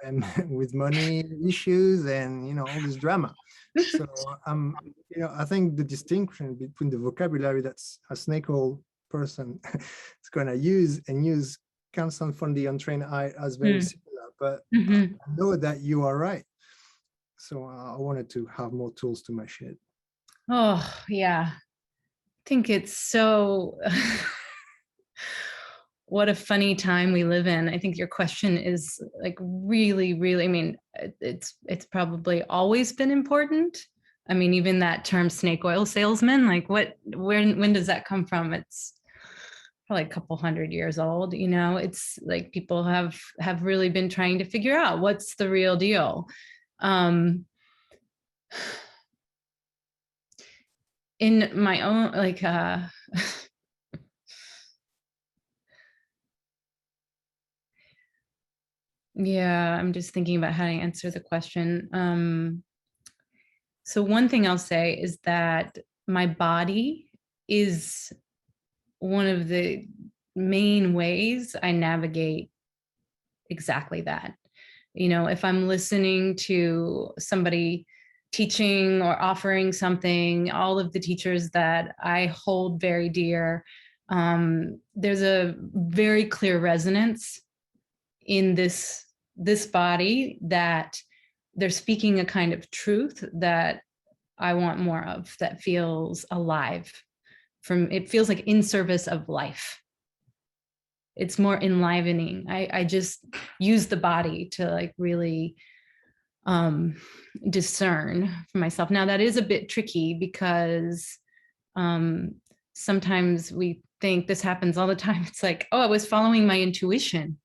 and with money issues and all this drama. So I think the distinction between the vocabulary that's a snake oil person is gonna use can sound from the untrained eye as very similar, but I know that you are right. So I wanted to have more tools to my shed. Oh, yeah. I think it's so, what a funny time we live in. I think your question is like really, really, I mean, it's probably always been important. I mean, even that term snake oil salesman, like when does that come from? It's probably a couple hundred years old, it's like people have really been trying to figure out what's the real deal. In my own, like, yeah, I'm just thinking about how to answer the question. So one thing I'll say is that my body is one of the main ways I navigate exactly that. If I'm listening to somebody teaching or offering something, all of the teachers that I hold very dear, there's a very clear resonance in this body that they're speaking a kind of truth that I want more of, that feels alive. It feels like in service of life. It's more enlivening. I just use the body to like really discern for myself. Now that is a bit tricky because sometimes we think this happens all the time. It's like, oh, I was following my intuition.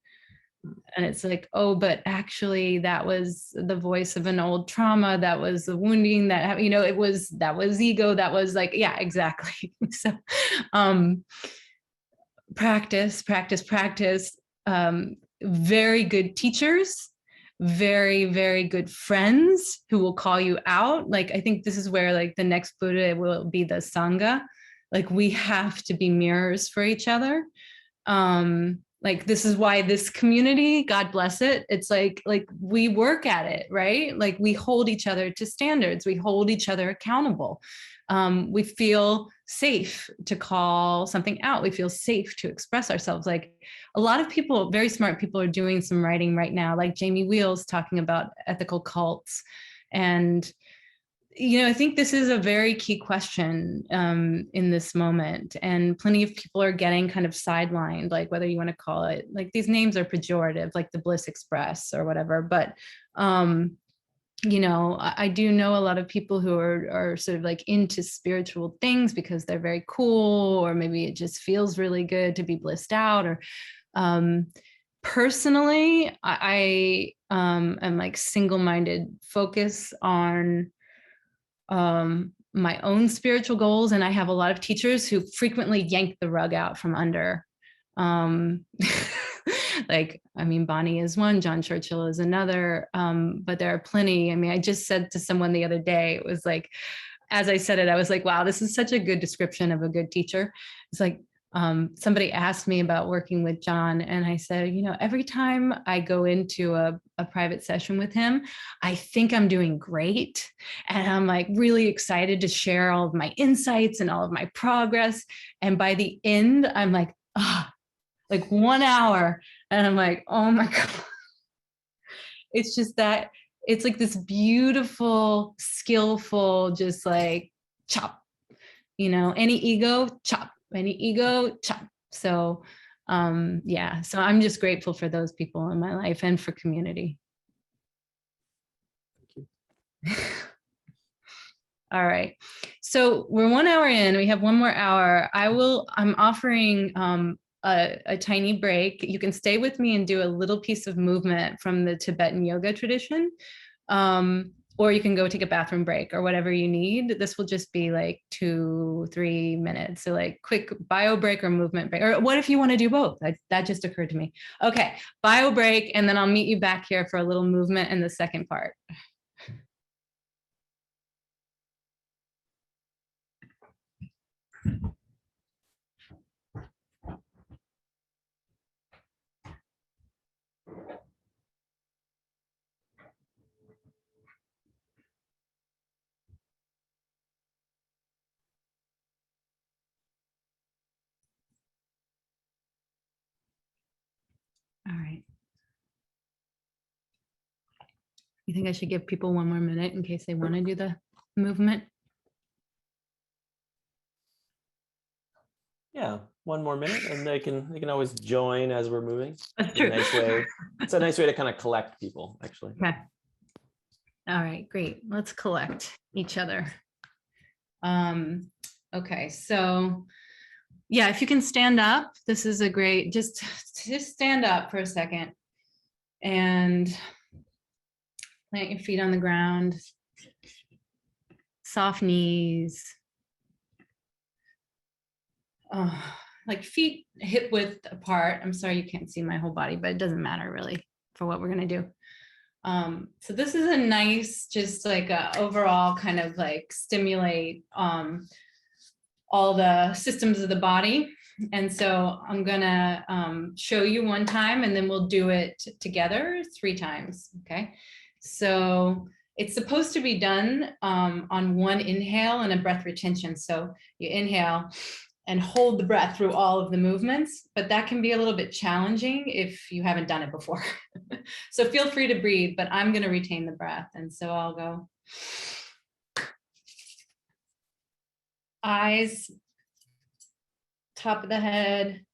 And it's like, oh, but actually that was the voice of an old trauma. That was the wounding that, that was ego. That was like, yeah, exactly. So practice. Very good teachers, very, very good friends who will call you out. Like, I think this is where like the next Buddha will be the Sangha. Like, we have to be mirrors for each other. Like, this is why this community, God bless it, it's like we work at it, right? Like, we hold each other to standards. We hold each other accountable. We feel safe to call something out. We feel safe to express ourselves. Like, a lot of people, very smart people, are doing some writing right now, like Jamie Wheels talking about ethical cults. And I think this is a very key question in this moment. And plenty of people are getting kind of sidelined, like whether you want to call it, like these names are pejorative, like the Bliss Express or whatever. But, I do know a lot of people who are sort of like into spiritual things because they're very cool, or maybe it just feels really good to be blissed out. Or personally, I am like single-minded focus on my own spiritual goals. And I have a lot of teachers who frequently yank the rug out from under. Like, Bonnie is one, John Churchill is another, but there are plenty. I just said to someone the other day, it was like, as I said it, I was like, wow, this is such a good description of a good teacher. It's like, somebody asked me about working with John, and I said, every time I go into a private session with him, I think I'm doing great. And I'm like really excited to share all of my insights and all of my progress. And by the end, I'm like, like 1 hour. And I'm like, oh my God. It's just that it's like this beautiful, skillful, just like chop, any ego, chop. Any ego, chop. So yeah, so I'm just grateful for those people in my life and for community. Thank you. All right, so we're 1 hour in, we have 1 more hour. I'm offering a tiny break. You can stay with me and do a little piece of movement from the Tibetan yoga tradition. Or you can go take a bathroom break or whatever you need. This will just be like 2-3 minutes. So like quick bio break or movement break. Or what if you want to do both? That just occurred to me. Okay, bio break, and then I'll meet you back here for a little movement in the second part. All right. You think I should give people 1 more minute in case they want to do the movement? Yeah, 1 more minute, and they can always join as we're moving. That's true. It's a nice way to kind of collect people, actually. Okay. All right, great. Let's collect each other. Okay, so yeah, if you can stand up, this is a great, just stand up for a second and plant your feet on the ground, soft knees, like feet hip width apart. I'm sorry you can't see my whole body, but it doesn't matter really for what we're gonna do. So this is a nice, just like a overall kind of like stimulate all the systems of the body. And so I'm gonna show you 1 time, and then we'll do it together 3 times, okay? So it's supposed to be done on 1 inhale and a breath retention. So you inhale and hold the breath through all of the movements, but that can be a little bit challenging if you haven't done it before. So feel free to breathe, but I'm gonna retain the breath. And so I'll go. eyes, top of the head,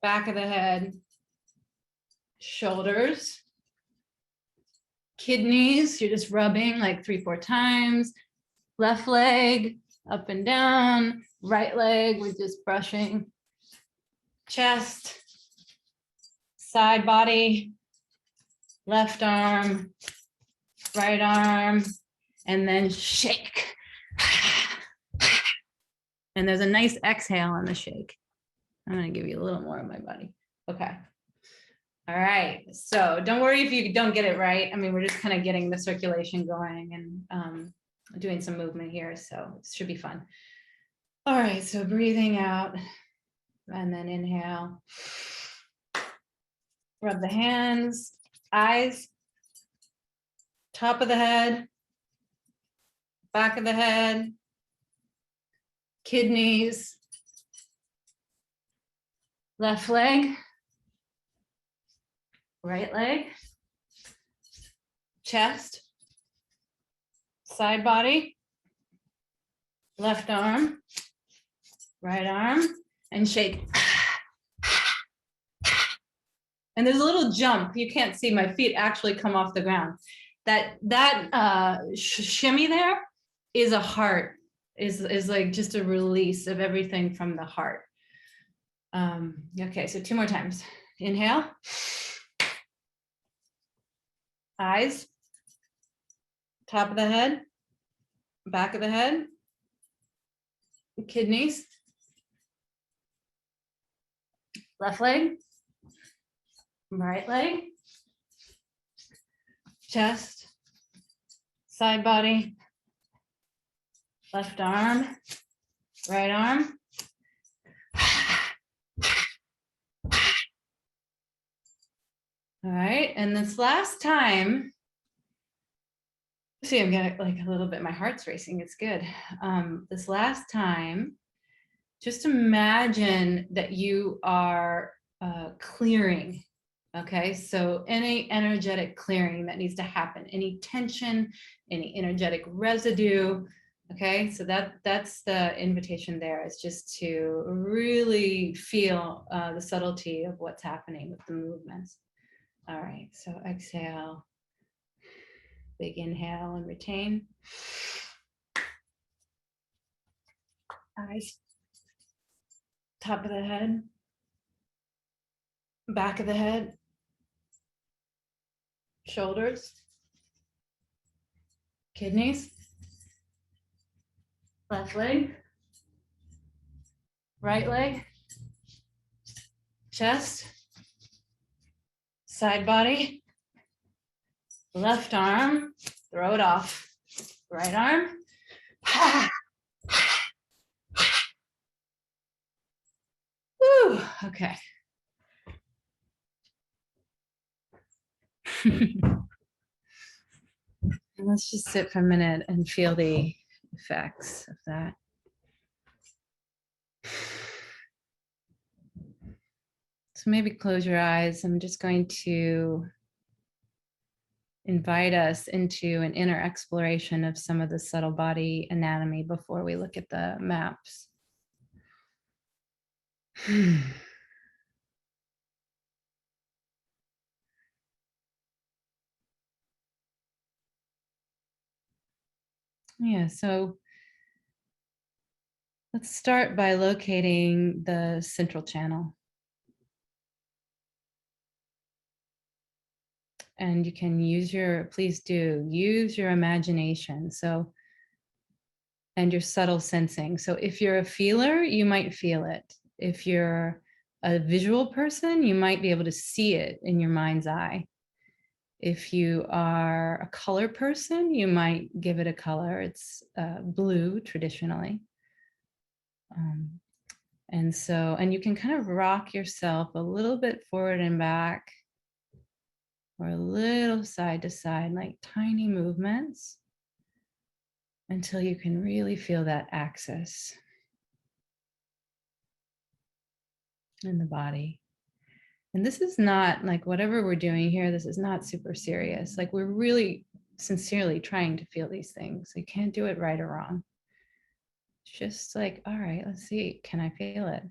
back of the head, shoulders, kidneys, you're just rubbing like 3-4 times, left leg, up and down, right leg, we're just brushing, chest, side body, left arm, right arm, and then shake. And there's a nice exhale on the shake. I'm gonna give you a little more of my body. Okay. All right, so don't worry if you don't get it right. I mean, we're just kind of getting the circulation going and doing some movement here, so it should be fun. All right, so breathing out and then inhale. Rub the hands, eyes, top of the head, back of the head, kidneys, left leg, right leg, chest, side body, left arm, right arm, and shake. And there's a little jump. You can't see my feet actually come off the ground. That shimmy there is a heart, is like just a release of everything from the heart. Okay, so 2 more times. Inhale. Eyes, top of the head, back of the head, kidneys, left leg, right leg, chest, side body, left arm, right arm. All right, and this last time, see, I'm getting like a little bit, my heart's racing, it's good. This last time, just imagine that you are clearing, okay? So any energetic clearing that needs to happen, any tension, any energetic residue, okay? So that's the invitation there, is just to really feel the subtlety of what's happening with the movements. All right, so exhale, big inhale and retain. Eyes, top of the head, back of the head, shoulders, kidneys, left leg, right leg, chest, side body, left arm, throw it off, right arm. Woo, okay. And let's just sit for a minute and feel the effects of that. So maybe close your eyes. I'm just going to invite us into an inner exploration of some of the subtle body anatomy before we look at the maps. Yeah, so let's start by locating the central channel. And you can please do use your imagination. So, and your subtle sensing. So if you're a feeler, you might feel it. If you're a visual person, you might be able to see it in your mind's eye. If you are a color person, you might give it a color. It's blue traditionally. And you can kind of rock yourself a little bit forward and back, or a little side to side, like tiny movements, until you can really feel that axis in the body. And this is not like, whatever we're doing here, this is not super serious. Like, we're really sincerely trying to feel these things. You can't do it right or wrong. Just like, all right, let's see, can I feel it?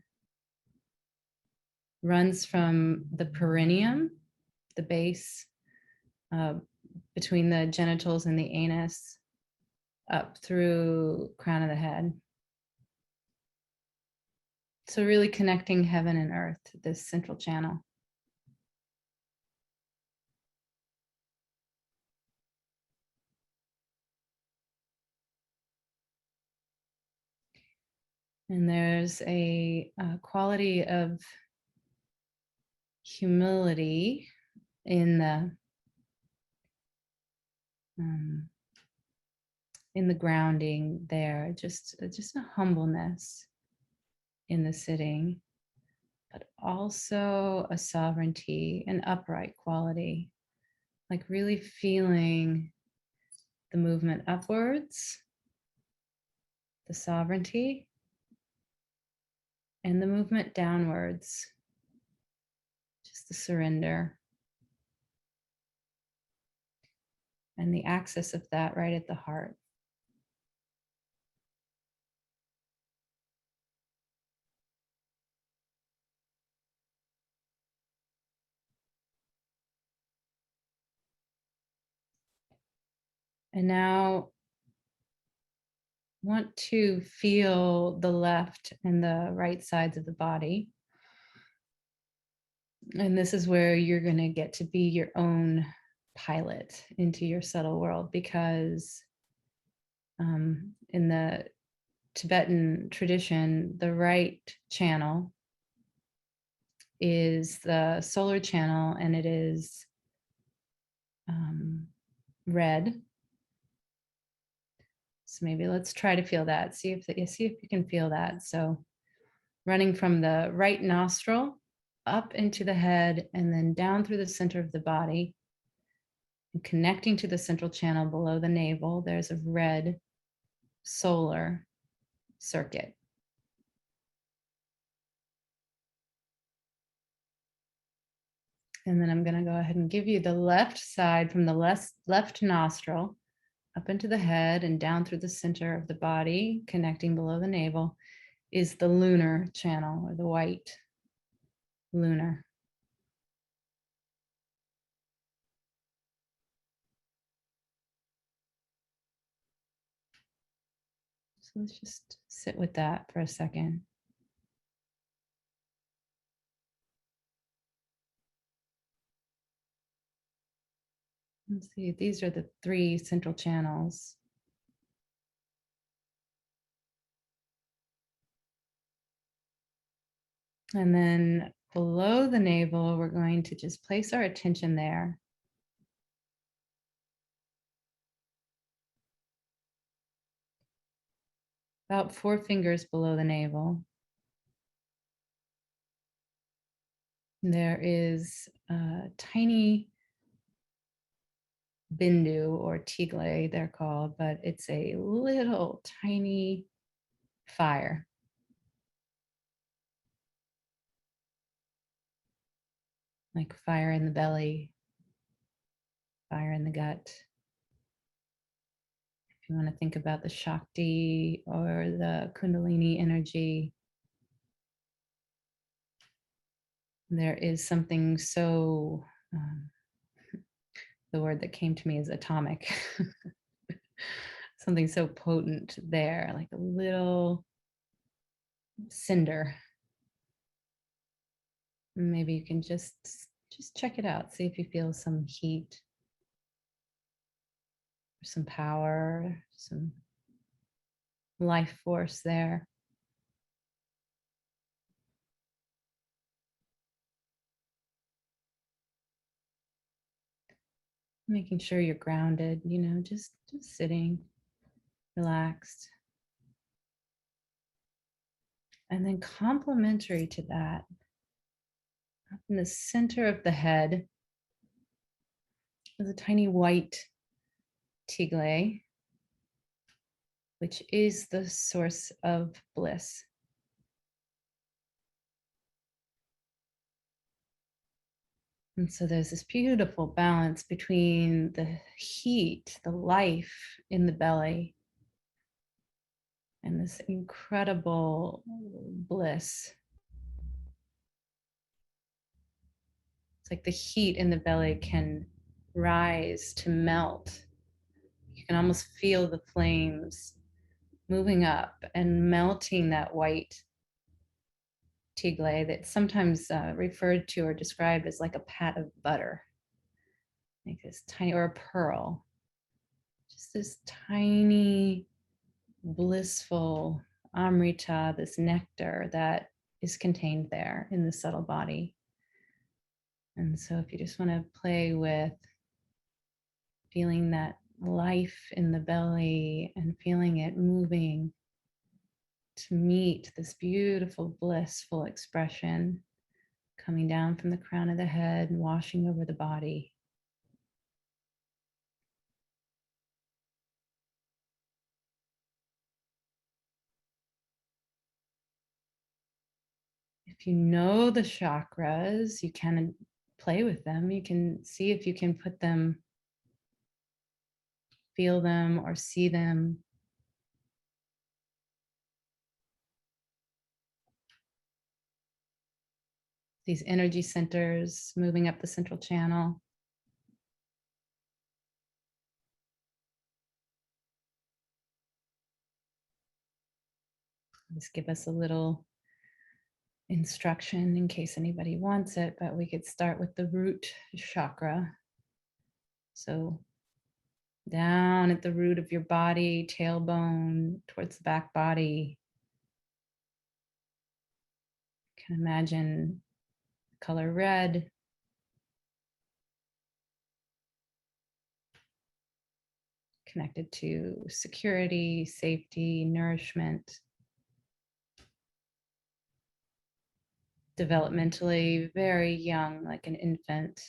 Runs from the perineum, the base, between the genitals and the anus, up through crown of the head. So really connecting heaven and earth, this central channel. And there's a quality of humility in the grounding there, just a humbleness in the sitting, but also a sovereignty, an upright quality, like really feeling the movement upwards, the sovereignty, and the movement downwards, just the surrender. And the axis of that right at the heart. And now want to feel the left and the right sides of the body. And this is where you're going to get to be your own pilot into your subtle world, because in the Tibetan tradition, the right channel is the solar channel, and it is red. So maybe let's try to feel that. See if you can feel that. So running from the right nostril up into the head and then down through the center of the body and connecting to the central channel below the navel, there's a red solar circuit. And then I'm going to go ahead and give you the left side from the left nostril up into the head and down through the center of the body, connecting below the navel, is the lunar channel, or the white lunar. So let's just sit with that for a second. Let's see, these are the 3 central channels. And then below the navel, we're going to just place our attention there. About 4 fingers below the navel. There is a tiny bindu, or tigle they're called, but it's a little tiny fire. Like fire in the belly, fire in the gut. If you want to think about the Shakti or the Kundalini energy, there is something so, the word that came to me is atomic. Something so potent there, like a little cinder. Maybe you can just check it out. See if you feel some heat, some power, some life force there. Making sure you're grounded, just sitting, relaxed. And then complementary to that, up in the center of the head, there's a tiny white tigle, which is the source of bliss. And so there's this beautiful balance between the heat, the life in the belly, and this incredible bliss. It's like the heat in the belly can rise to melt. You can almost feel the flames moving up and melting that white tigre that's sometimes referred to or described as like a pat of butter, like this tiny, or a pearl, just this tiny, blissful amrita, this nectar that is contained there in the subtle body. And so if you just want to play with feeling that life in the belly and feeling it moving to meet this beautiful, blissful expression coming down from the crown of the head and washing over the body. If you know the chakras, you can play with them. You can see if you can put them, feel them, or see them. These energy centers moving up the central channel. Just give us a little instruction in case anybody wants it, but we could start with the root chakra. So down at the root of your body, tailbone towards the back body. You can imagine color red. Connected to security, safety, nourishment. Developmentally very young, like an infant.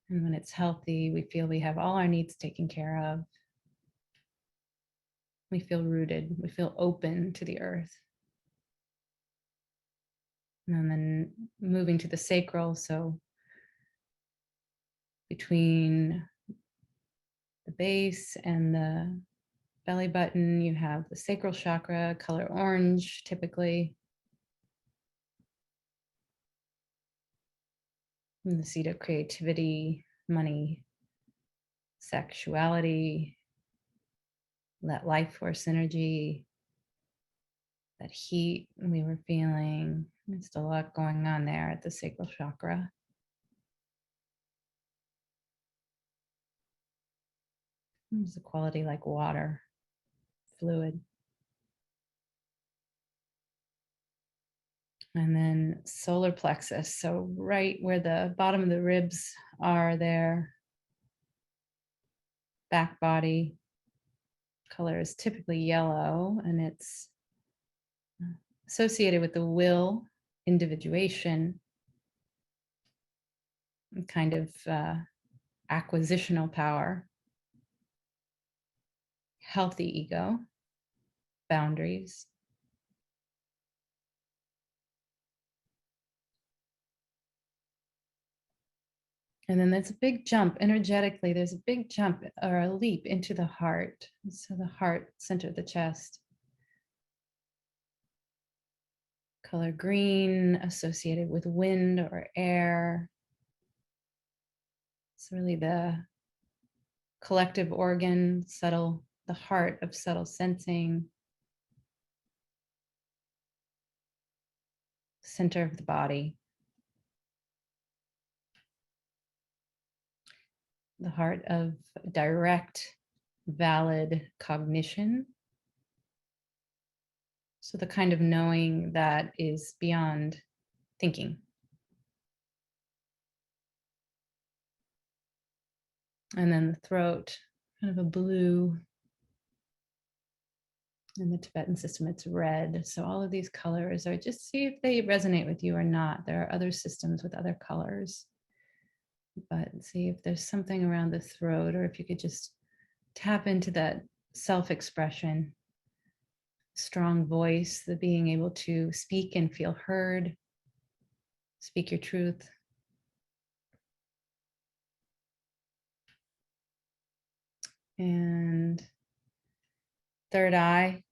And when it's healthy, we feel we have all our needs taken care of. We feel rooted, we feel open to the earth. And then moving to the sacral, so between the base and the belly button, you have the sacral chakra, color orange typically. And the seat of creativity, money, sexuality, that life force energy, that heat we were feeling. There's a lot going on there at the sacral chakra. There's a quality like water, fluid. And then solar plexus, so right where the bottom of the ribs are there. Back body color is typically yellow, and it's associated with the will, individuation, kind of acquisitional power, healthy ego, boundaries. And then there's a big jump energetically. There's a big jump or a leap into the heart. So the heart, center of the chest. Color green, associated with wind or air. It's really the collective organ, subtle, the heart of subtle sensing. Center of the body. The heart of direct, valid cognition. So the kind of knowing that is beyond thinking. And then the throat, kind of a blue. In the Tibetan system, it's red. So all of these colors are just see if they resonate with you or not. There are other systems with other colors. But see if there's something around the throat, or if you could just tap into that self-expression, strong voice, the being able to speak and feel heard, speak your truth. And third eye,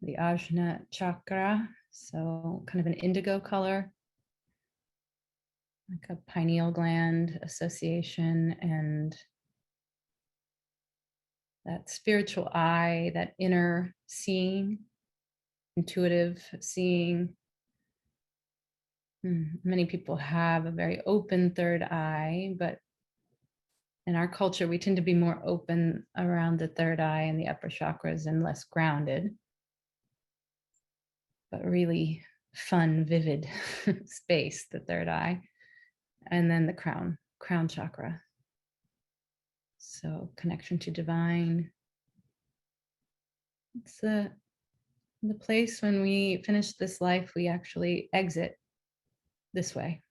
the Ajna chakra. So kind of an indigo color, like a pineal gland association, and that spiritual eye, that inner seeing, intuitive seeing. Many people have a very open third eye, but in our culture, we tend to be more open around the third eye and the upper chakras and less grounded, but really fun, vivid space, the third eye. And then the crown chakra. So connection to divine. It's the place when we finish this life, we actually exit this way.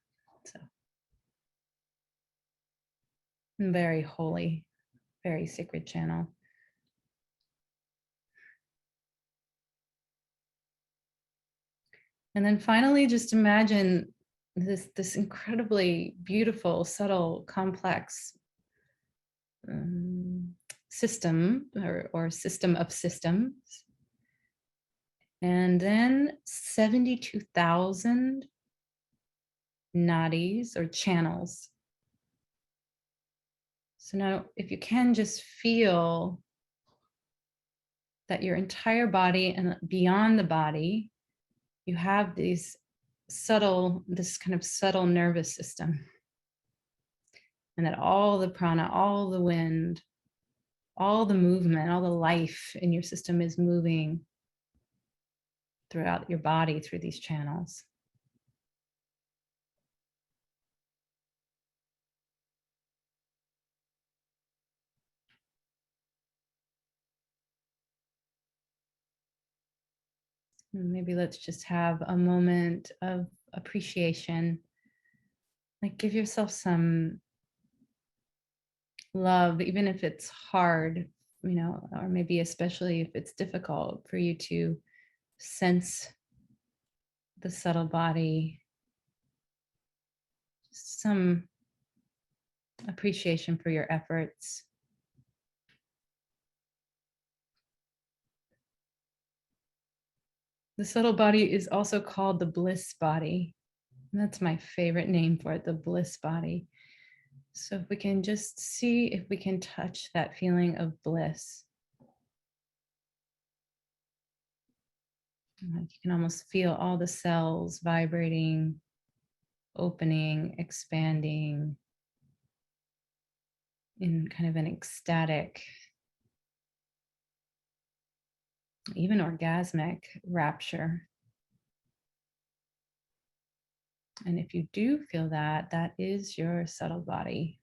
So very holy, very sacred channel. And then finally, just imagine this incredibly beautiful, subtle, complex system or system of systems. And then 72,000 nadis or channels. So now if you can just feel that your entire body and beyond the body, you have this kind of subtle nervous system. And that all the prana, all the wind, all the movement, all the life in your system is moving throughout your body through these channels. Maybe let's just have a moment of appreciation. Like give yourself some love, even if it's hard, or maybe especially if it's difficult for you to sense the subtle body. Some appreciation for your efforts. The subtle body is also called the bliss body. And that's my favorite name for it, the bliss body. So if we can just see if we can touch that feeling of bliss. Like you can almost feel all the cells vibrating, opening, expanding in kind of an ecstatic, even orgasmic rapture. And if you do feel that, that is your subtle body.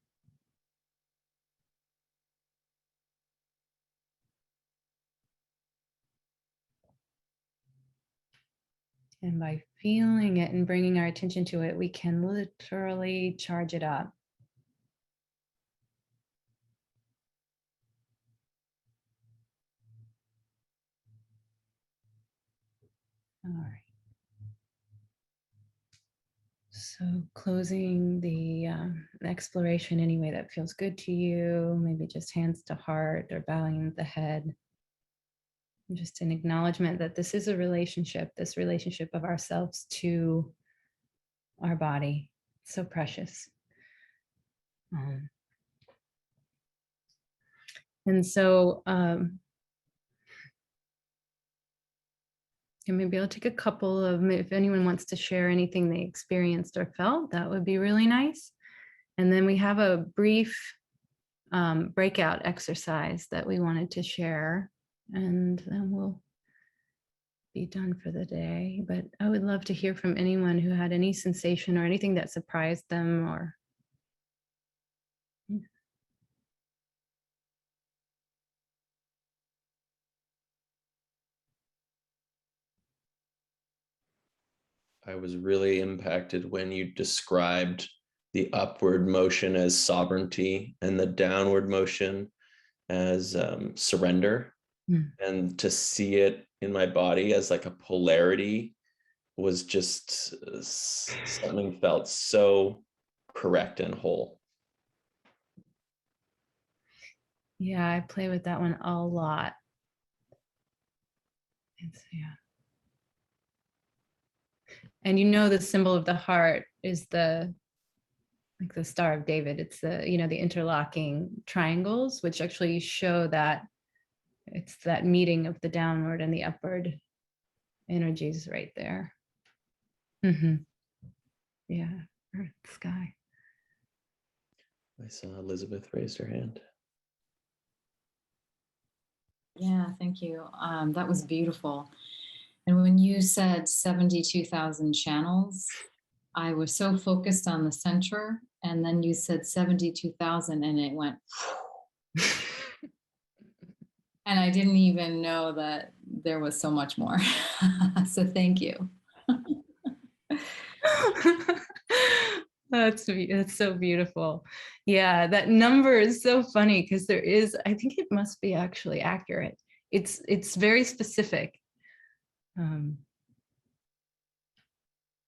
And by feeling it and bringing our attention to it, we can literally charge it up. All right. So closing the exploration any way that feels good to you, maybe just hands to heart or bowing the head. Just an acknowledgement that this is a relationship, this relationship of ourselves to our body. So precious. And so and maybe I'll take a couple of, if anyone wants to share anything they experienced or felt, that would be really nice. And then we have a brief breakout exercise that we wanted to share, and then we'll be done for the day. But I would love to hear from anyone who had any sensation or anything that surprised them or. I was really impacted when you described the upward motion as sovereignty and the downward motion as surrender. And to see it in my body as like a polarity was just something felt so correct and whole. Yeah, I play with that one a lot. Yeah. And you know, the symbol of the heart is the Star of David. It's the, the interlocking triangles, which actually show that it's that meeting of the downward and the upward energies right there. Yeah, earth, sky. I saw Elizabeth raise her hand. Yeah, thank you. That was beautiful. And when you said 72,000 channels, I was so focused on the center, and then you said 72,000 and it went, and I didn't even know that there was so much more. So thank you. That's so beautiful. Yeah, that number is so funny because there is, I think it must be actually accurate. It's very specific.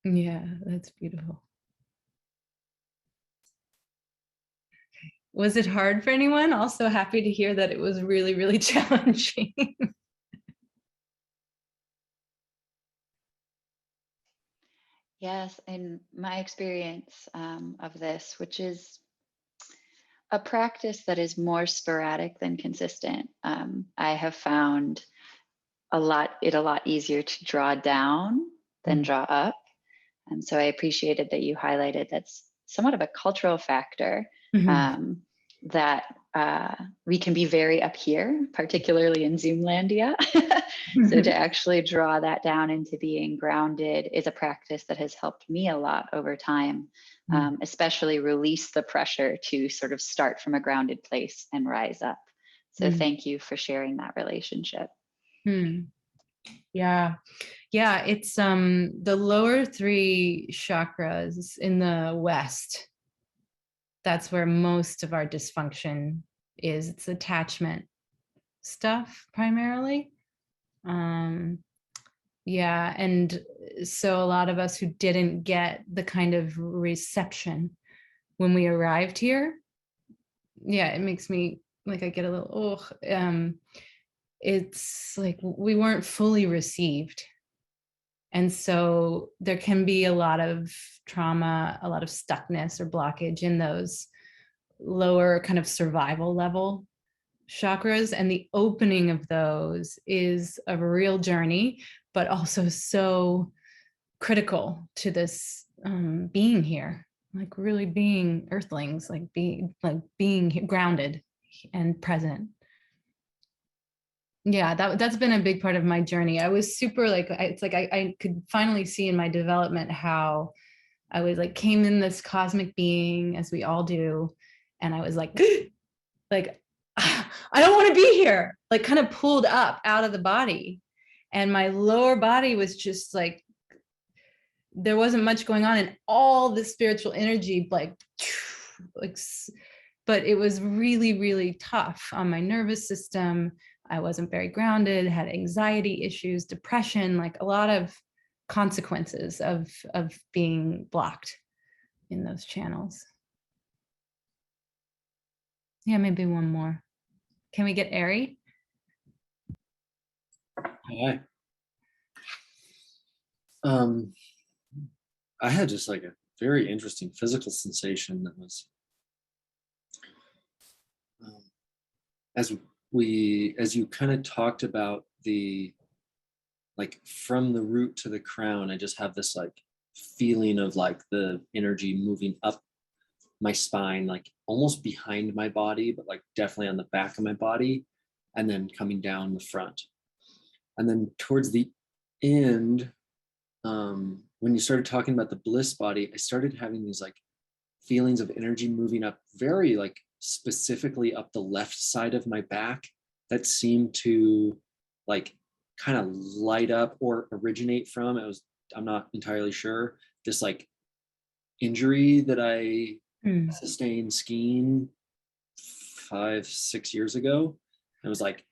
Yeah, that's beautiful. Okay. Was it hard for anyone? Also happy to hear that it was really, really challenging. Yes, in my experience of this, which is a practice that is more sporadic than consistent, I have found it a lot easier to draw down than draw up. And so I appreciated that you highlighted that's somewhat of a cultural factor, that we can be very up here, particularly in Zoomlandia. So to actually draw that down into being grounded is a practice that has helped me a lot over time, especially release the pressure to sort of start from a grounded place and rise up. So thank you for sharing that relationship. Yeah. Yeah, it's the lower three chakras in the West. That's where most of our dysfunction is. It's attachment stuff primarily. Yeah, and so a lot of us who didn't get the kind of reception when we arrived here, yeah, it makes me like, I get a little, it's like we weren't fully received. And so there can be a lot of trauma, a lot of stuckness or blockage in those lower kind of survival level chakras. And the opening of those is a real journey, but also so critical to this being here, like really being earthlings, like being grounded and present. Yeah, that's been a big part of my journey. I was super it's like I could finally see in my development how I was like came in this cosmic being, as we all do, and I was like I don't want to be here, like kind of pulled up out of the body, and my lower body was just like there wasn't much going on, and all the spiritual energy like but it was really, really tough on my nervous system. I wasn't very grounded, had anxiety issues, depression, like a lot of consequences of being blocked in those channels. Yeah, maybe one more. Can we get Ari? Hi. I had just like a very interesting physical sensation that was as you kind of talked about the like from the root to the crown, I just have this like feeling of like the energy moving up my spine, like almost behind my body, but like definitely on the back of my body, and then coming down the front. And then towards the end, when you started talking about the bliss body, I started having these like feelings of energy moving up very like specifically up the left side of my back that seemed to like kind of light up or originate from, I'm not entirely sure, this like injury that I sustained skiing 5-6 years ago. It was like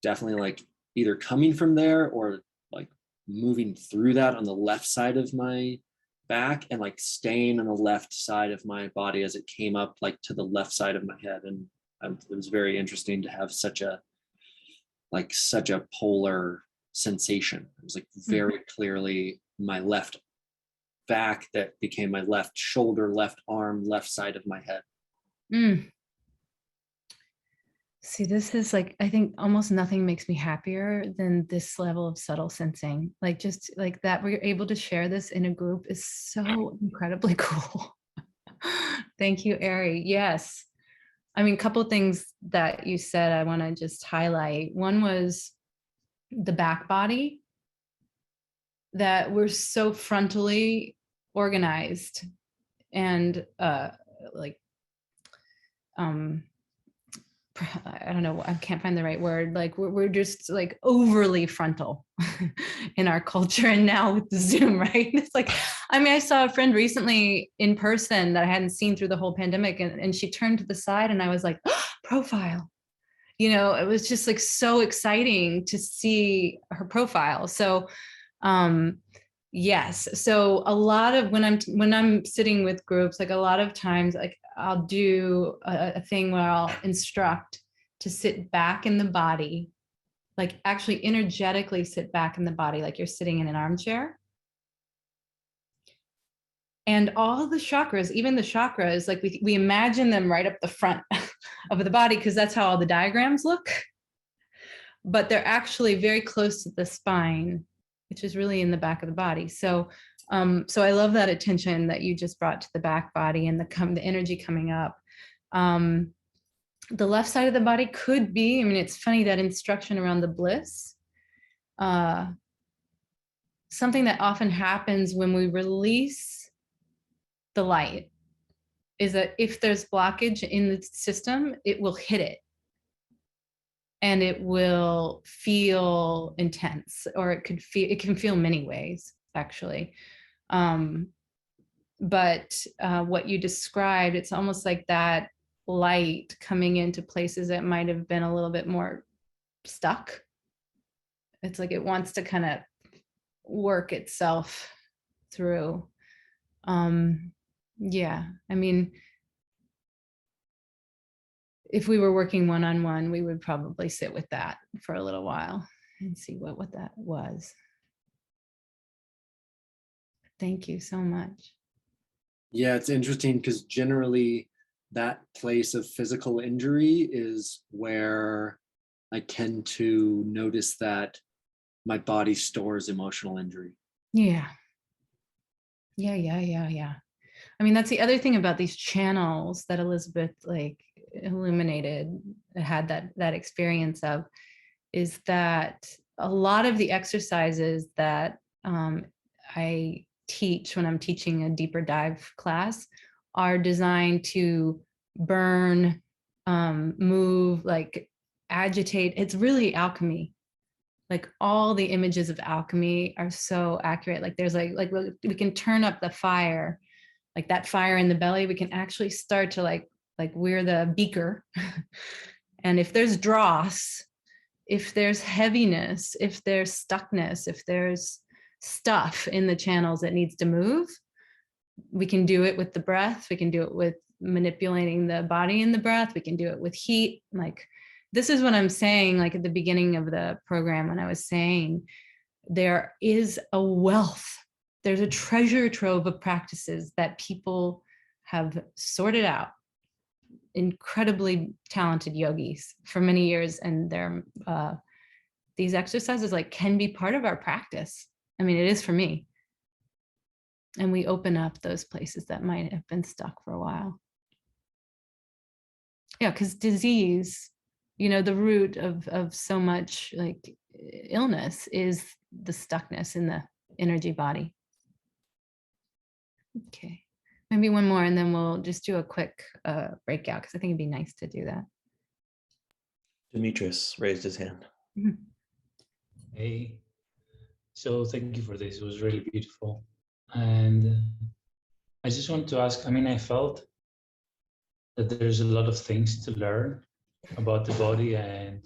definitely like either coming from there or like moving through that on the left side of my back and like staying on the left side of my body as it came up like to the left side of my head. And it was very interesting to have such a polar sensation. It was like very clearly my left back that became my left shoulder, left arm, left side of my head. See, this is like, I think almost nothing makes me happier than this level of subtle sensing. Like, just like that we're able to share this in a group is so incredibly cool. Thank you, Ari. Yes. I mean, a couple of things that you said I want to just highlight. One was the back body, that we're so frontally organized and I don't know, I can't find the right word. Like we're just like overly frontal in our culture. And now with the Zoom, right? It's like, I mean, I saw a friend recently in person that I hadn't seen through the whole pandemic, and she turned to the side and I was like, oh, profile. You know, it was just like so exciting to see her profile. So yes. So a lot of when I'm sitting with groups, like a lot of times, like I'll do a thing where I'll instruct to sit back in the body, like actually energetically sit back in the body, like you're sitting in an armchair. And all the chakras, even the chakras, like we imagine them right up the front of the body because that's how all the diagrams look. But they're actually very close to the spine, which is really in the back of the body. So so I love that attention that you just brought to the back body and the energy coming up. The left side of the body could be, I mean, it's funny that instruction around the bliss. Something that often happens when we release the light is that if there's blockage in the system, it will hit it. And it will feel intense, or it can feel many ways, actually. But what you described, it's almost like that light coming into places that might have been a little bit more stuck. It's like it wants to kind of work itself through. Yeah, I mean, if we were working one-on-one, we would probably sit with that for a little while and see what that was. Thank you so much. Yeah, it's interesting because generally that place of physical injury is where I tend to notice that my body stores emotional injury. Yeah. Yeah. I mean, that's the other thing about these channels that Elizabeth like illuminated, had that experience of, is that a lot of the exercises that I teach when I'm teaching a deeper dive class are designed to burn, move, like agitate. It's really alchemy. Like all the images of alchemy are so accurate. Like there's like we can turn up the fire, like that fire in the belly. We can actually start to like we're the beaker. And if there's dross, if there's heaviness, if there's stuckness, if there's stuff in the channels that needs to move, we can do it with the breath. We can do it with manipulating the body in the breath. We can do it with heat. Like, this is what I'm saying, like at the beginning of the program, when I was saying there is a wealth, there's a treasure trove of practices that people have sorted out. Incredibly talented yogis for many years, and they're these exercises like can be part of our practice. I mean, it is for me. And we open up those places that might have been stuck for a while. Yeah, because disease, you know, the root of so much like illness is the stuckness in the energy body. Okay, maybe one more and then we'll just do a quick breakout, because I think it'd be nice to do that. Demetrius raised his hand. Hey, so thank you for this. It was really beautiful. And I just want to ask, I mean, I felt that there's a lot of things to learn about the body and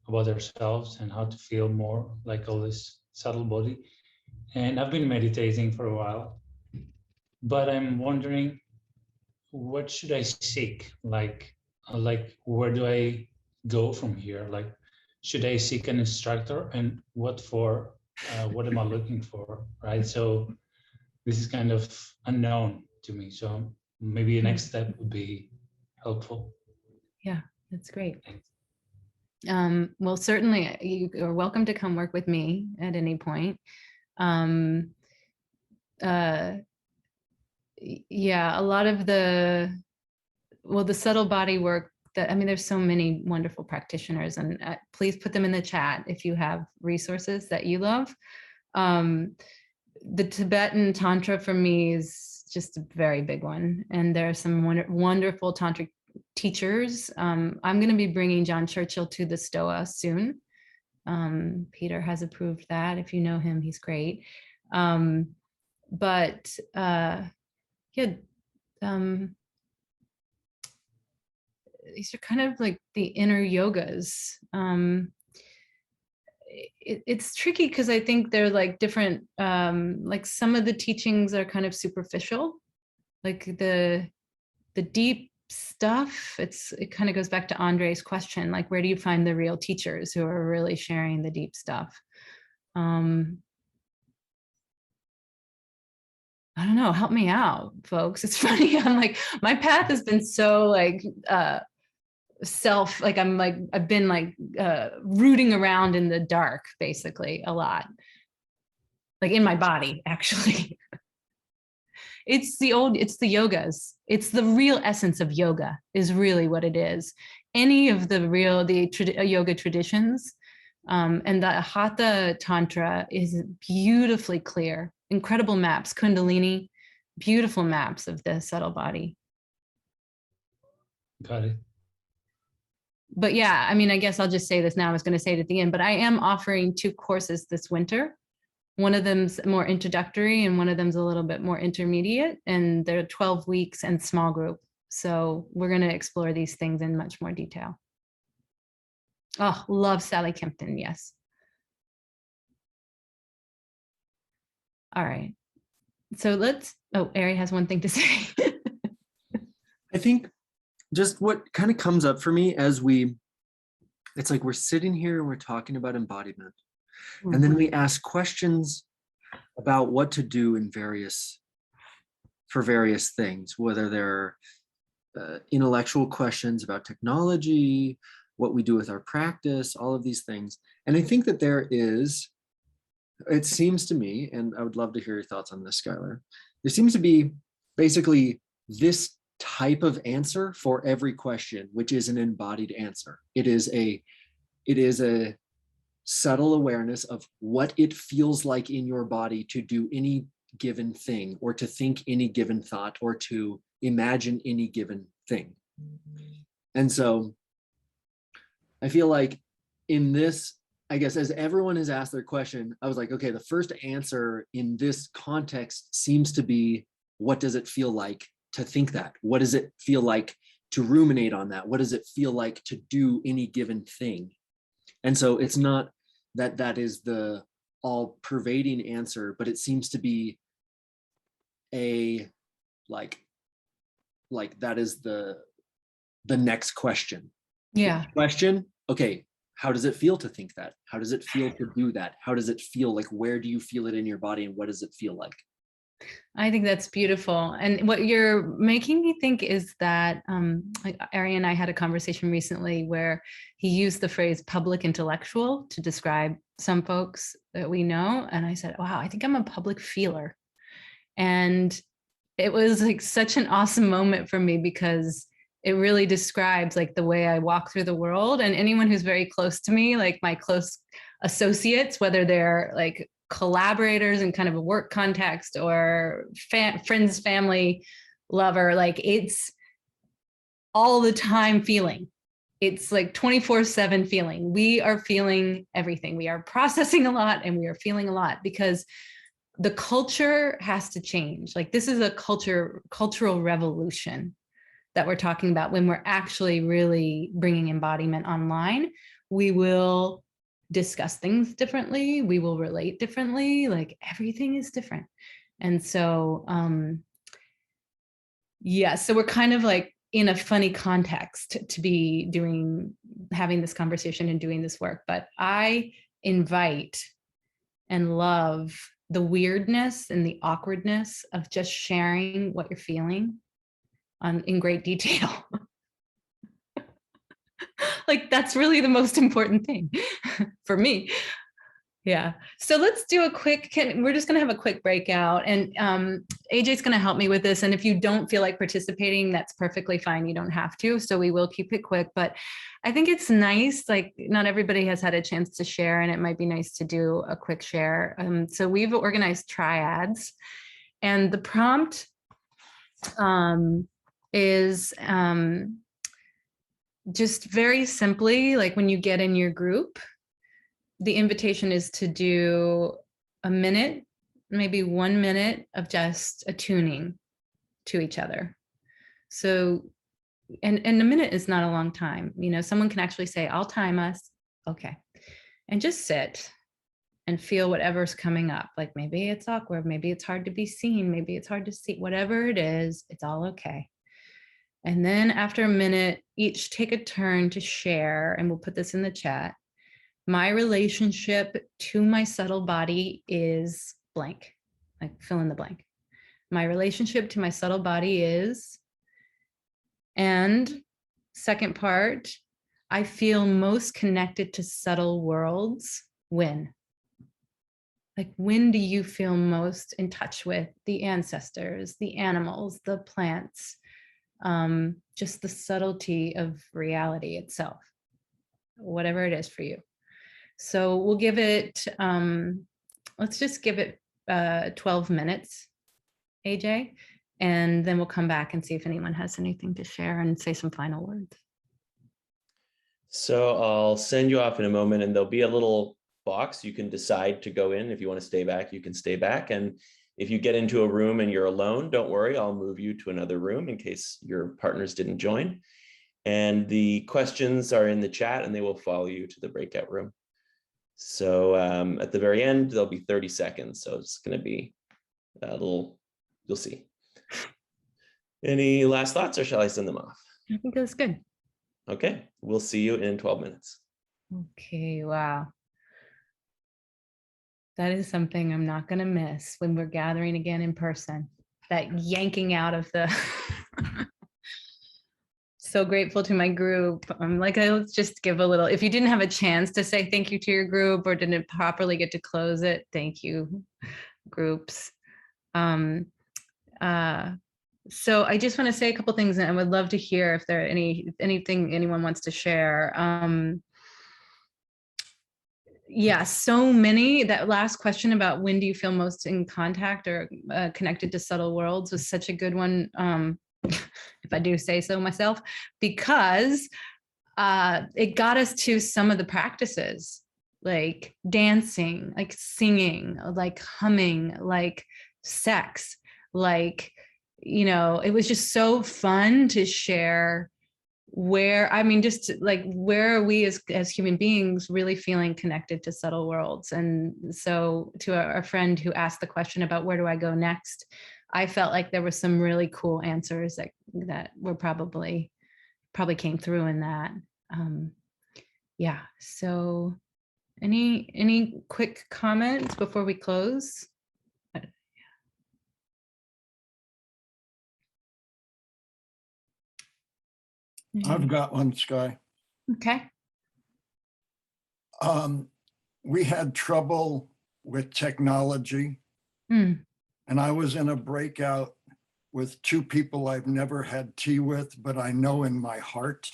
about ourselves and how to feel more like all this subtle body. And I've been meditating for a while, but I'm wondering, what should I seek? Like where do I go from here? Like, should I seek an instructor, and what for? What am I looking for, right? So this is kind of unknown to me. So maybe a next step would be helpful. Yeah, that's great. Well, certainly you are welcome to come work with me at any point. Yeah, a lot of the subtle body work that, I mean, there's so many wonderful practitioners, and please put them in the chat if you have resources that you love. The Tibetan Tantra for me is just a very big one. And there are some wonderful Tantric teachers. I'm going to be bringing John Churchill to the Stoa soon. Peter has approved that. If you know him, he's great. These are kind of like the inner yogas. It's tricky because I think they're like different, like some of the teachings are kind of superficial, like the deep stuff. It kind of goes back to Andre's question, like, where do you find the real teachers who are really sharing the deep stuff? I don't know, help me out, folks. It's funny. I'm like, my path has been so like, I've been like rooting around in the dark basically a lot, like in my body actually. It's the yogas. It's the real essence of yoga is really what it is. Any of the yoga traditions, and the Hatha Tantra is beautifully clear, incredible maps, Kundalini, beautiful maps of the subtle body. Got it. But yeah, I mean, I guess I'll just say this now. I was going to say it at the end, but I am offering 2 courses this winter. One of them's more introductory and one of them's a little bit more intermediate, and they're 12 weeks and small group. So we're going to explore these things in much more detail. Oh, love Sally Kempton. Yes. All right. So Ari has one thing to say. I think just what kind of comes up for me as it's like we're sitting here and we're talking about embodiment, and then we ask questions about what to do for various things, whether they're intellectual questions about technology, what we do with our practice, all of these things. And I think that it seems to me, and I would love to hear your thoughts on this, Schuyler, there seems to be basically this type of answer for every question, which is an embodied answer. It is a subtle awareness of what it feels like in your body to do any given thing, or to think any given thought, or to imagine any given thing. And so I feel like in this, I guess, as everyone has asked their question, I was like, okay, the first answer in this context seems to be, what does it feel like to think that? What does it feel like to ruminate on that? What does it feel like to do any given thing? And so it's not that is the all pervading answer, but it seems to be a like that is the next question. Yeah. Question, okay, how does it feel to think that? How does it feel to do that? How does it feel? Like, where do you feel it in your body, and what does it feel like? I think that's beautiful. And what you're making me think is that, like Ari and I had a conversation recently where he used the phrase public intellectual to describe some folks that we know. And I said, wow, I think I'm a public feeler. And it was like such an awesome moment for me, because it really describes like the way I walk through the world. And anyone who's very close to me, like my close associates, whether they're like collaborators in kind of a work context or friends, family, lover, like it's all the time feeling. It's like 24/7 feeling. We are feeling everything. We are processing a lot and we are feeling a lot, because the culture has to change. Like this is a cultural revolution that we're talking about. When we're actually really bringing embodiment online, we will discuss things differently. We will relate differently. Like everything is different. And so, yeah, so we're kind of like in a funny context to be having this conversation and doing this work, but I invite and love the weirdness and the awkwardness of just sharing what you're feeling in great detail. Like, that's really the most important thing for me. Yeah. So let's do a quick, we're just going to have a quick breakout, and AJ's going to help me with this. And if you don't feel like participating, that's perfectly fine. You don't have to. So we will keep it quick, but I think it's nice. Like, not everybody has had a chance to share, and it might be nice to do a quick share. So we've organized triads, and the prompt is just very simply, like, when you get in your group, the invitation is to do a minute, maybe 1 minute of just attuning to each other. So, and a minute is not a long time. You know, someone can actually say, I'll time us. Okay. And just sit and feel whatever's coming up. Like, maybe it's awkward. Maybe it's hard to be seen. Maybe it's hard to see. Whatever it is, it's all okay. And then after a minute, each take a turn to share, and we'll put this in the chat. My relationship to my subtle body is blank, like fill in the blank. My relationship to my subtle body is, and second part, I feel most connected to subtle worlds when? Like, when do you feel most in touch with the ancestors, the animals, the plants, just the subtlety of reality itself, whatever it is for you. So we'll give it, let's just give it 12 minutes, AJ, and then we'll come back and see if anyone has anything to share and say some final words. So I'll send you off in a moment, and there'll be a little box. You can decide to go in. If you want to stay back, you can stay back. And if you get into a room and you're alone, don't worry, I'll move you to another room in case your partners didn't join. And the questions are in the chat, and they will follow you to the breakout room. So at the very end, there'll be 30 seconds. So it's going to be a little, you'll see. Any last thoughts, or shall I send them off? I think that's good. Okay, we'll see you in 12 minutes. Okay, wow. That is something I'm not going to miss when we're gathering again in person. That yanking out of the... So grateful to my group. I'm like, let's just give a little, if you didn't have a chance to say thank you to your group or didn't properly get to close it, thank you, groups. So I just want to say a couple things, and I would love to hear if there are anything anyone wants to share. Yeah, so many. That last question about when do you feel most in contact or connected to subtle worlds was such a good one. If I do say so myself, because it got us to some of the practices, like dancing, like singing, like humming, like sex, like, you know, it was just so fun to share where, I mean, just like, where are we as human beings really feeling connected to subtle worlds? And so to our friend who asked the question about where do I go next, I felt like there were some really cool answers that were probably came through in that. Yeah. So any quick comments before we close? I've got one, Sky. Okay. We had trouble with technology. And I was in a breakout with two people I've never had tea with, but I know in my heart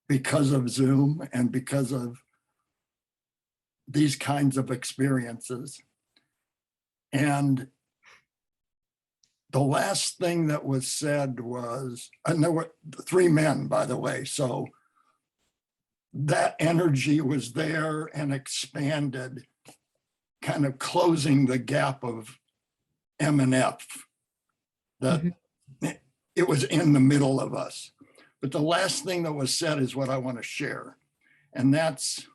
because of Zoom and because of these kinds of experiences. And the last thing that was said was, and there were 3 men, by the way, so that energy was there and expanded, kind of closing the gap of M and F, that it was in the middle of us. But the last thing that was said is what I want to share. And that's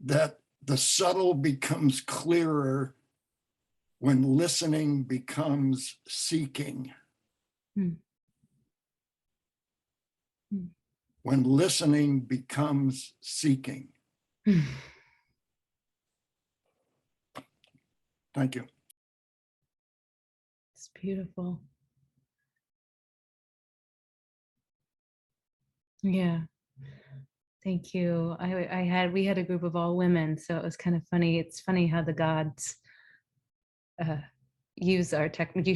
that the subtle becomes clearer when listening becomes seeking. When listening becomes seeking. Thank you. It's beautiful. Yeah. Thank you. We had a group of all women, so it was kind of funny. It's funny how the gods use our technology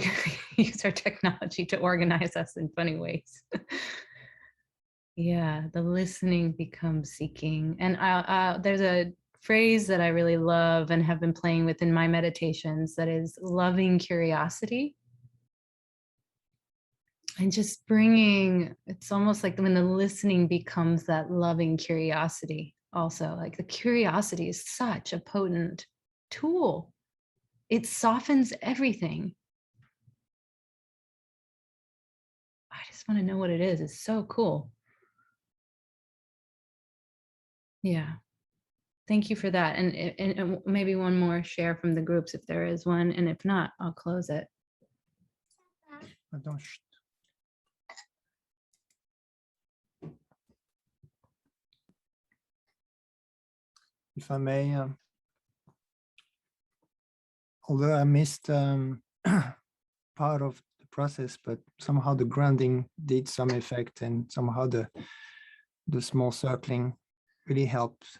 to organize us in funny ways. Yeah, the listening becomes seeking. And there's a phrase that I really love and have been playing with in my meditations that is loving curiosity. And just bringing, it's almost like when the listening becomes that loving curiosity also. Like the curiosity is such a potent tool. It softens everything. I just want to know what it is. It's so cool. Yeah. Thank you for that. And maybe one more share from the groups if there is one. And if not, I'll close it. If I may, although I missed part of the process, but somehow the grounding did some effect, and somehow the small circling really helped,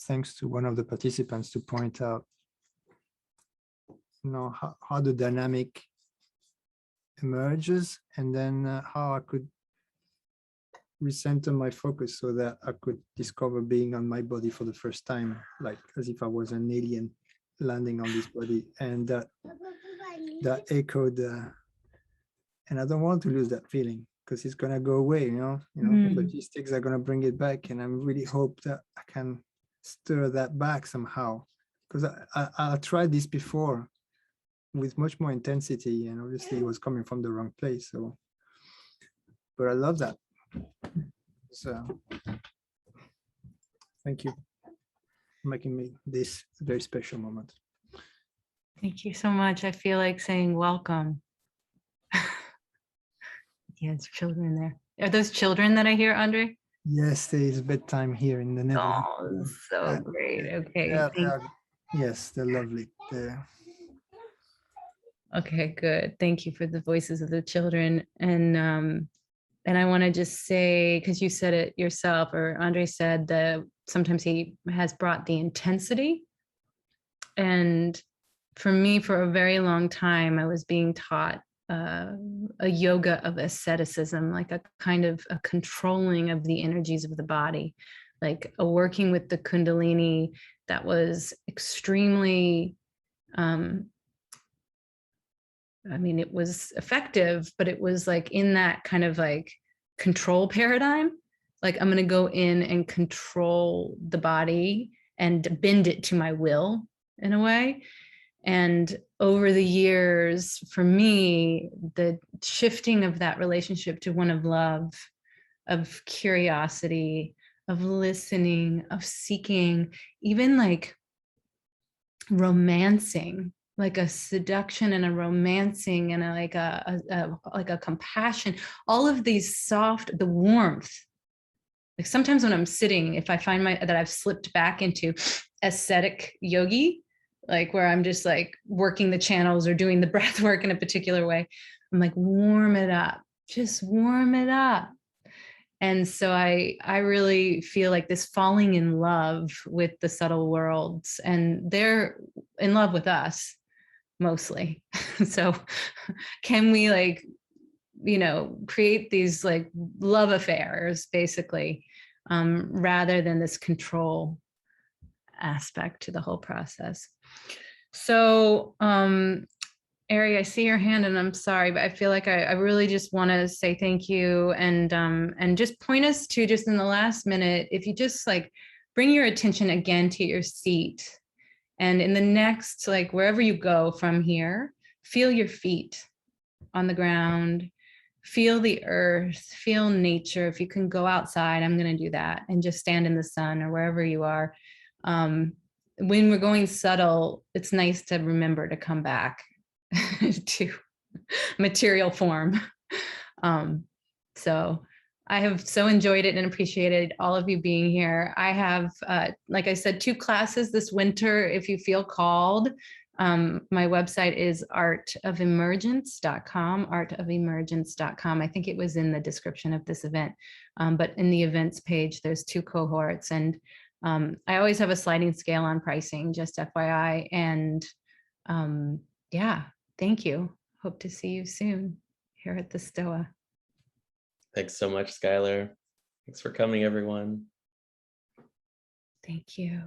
thanks to one of the participants to point out, how the dynamic emerges, and then how I could recenter my focus so that I could discover being on my body for the first time, like as if I was an alien landing on this body. And that echoed, and I don't want to lose that feeling because it's gonna go away, logistics are gonna bring it back, and I really hope that I can stir that back somehow, because I tried this before with much more intensity, and obviously it was coming from the wrong place. So, but I love that. So thank you for making me this a very special moment. Thank you so much. I feel like saying welcome. Yeah, there's children there. Are those children that I hear, Andre? Yes, there is bedtime here in the Netherlands. Oh, so great. Okay. Yes, they're lovely. Okay, good. Thank you for the voices of the children. And I want to just say, because you said it yourself, or Andre said that sometimes he has brought the intensity. And for me, for a very long time, I was being taught a yoga of asceticism, like a kind of a controlling of the energies of the body, like a working with the Kundalini that was extremely, it was effective, but it was like in that kind of like control paradigm. Like I'm going to go in and control the body and bend it to my will in a way. And over the years, for me, the shifting of that relationship to one of love, of curiosity, of listening, of seeking, even like romancing, like a seduction and a romancing and like a compassion, all of these the warmth. Like sometimes when I'm sitting, if I find that I've slipped back into ascetic yogi, like where I'm just like working the channels or doing the breath work in a particular way, I'm like, warm it up, just warm it up. And so I really feel like this falling in love with the subtle worlds, and they're in love with us mostly. So can we create these like love affairs basically, rather than this control aspect to the whole process. So Ari, I see your hand, and I'm sorry, but I feel like I really just want to say thank you, and just point us to, just in the last minute, if you just like bring your attention again to your seat, and in the next, like wherever you go from here, feel your feet on the ground, feel the earth, feel nature. If you can go outside, I'm going to do that, and just stand in the sun or wherever you are. when we're going subtle, it's nice to remember to come back to material form. So I have so enjoyed it and appreciated all of you being here. I have, like I said, 2 classes this winter if you feel called. My website is artofemergence.com, artofemergence.com. I think it was in the description of this event, but in the events page, there's 2 cohorts. And I always have a sliding scale on pricing, just FYI. And yeah, thank you. Hope to see you soon here at the Stoa. Thanks so much, Schuyler. Thanks for coming, everyone. Thank you.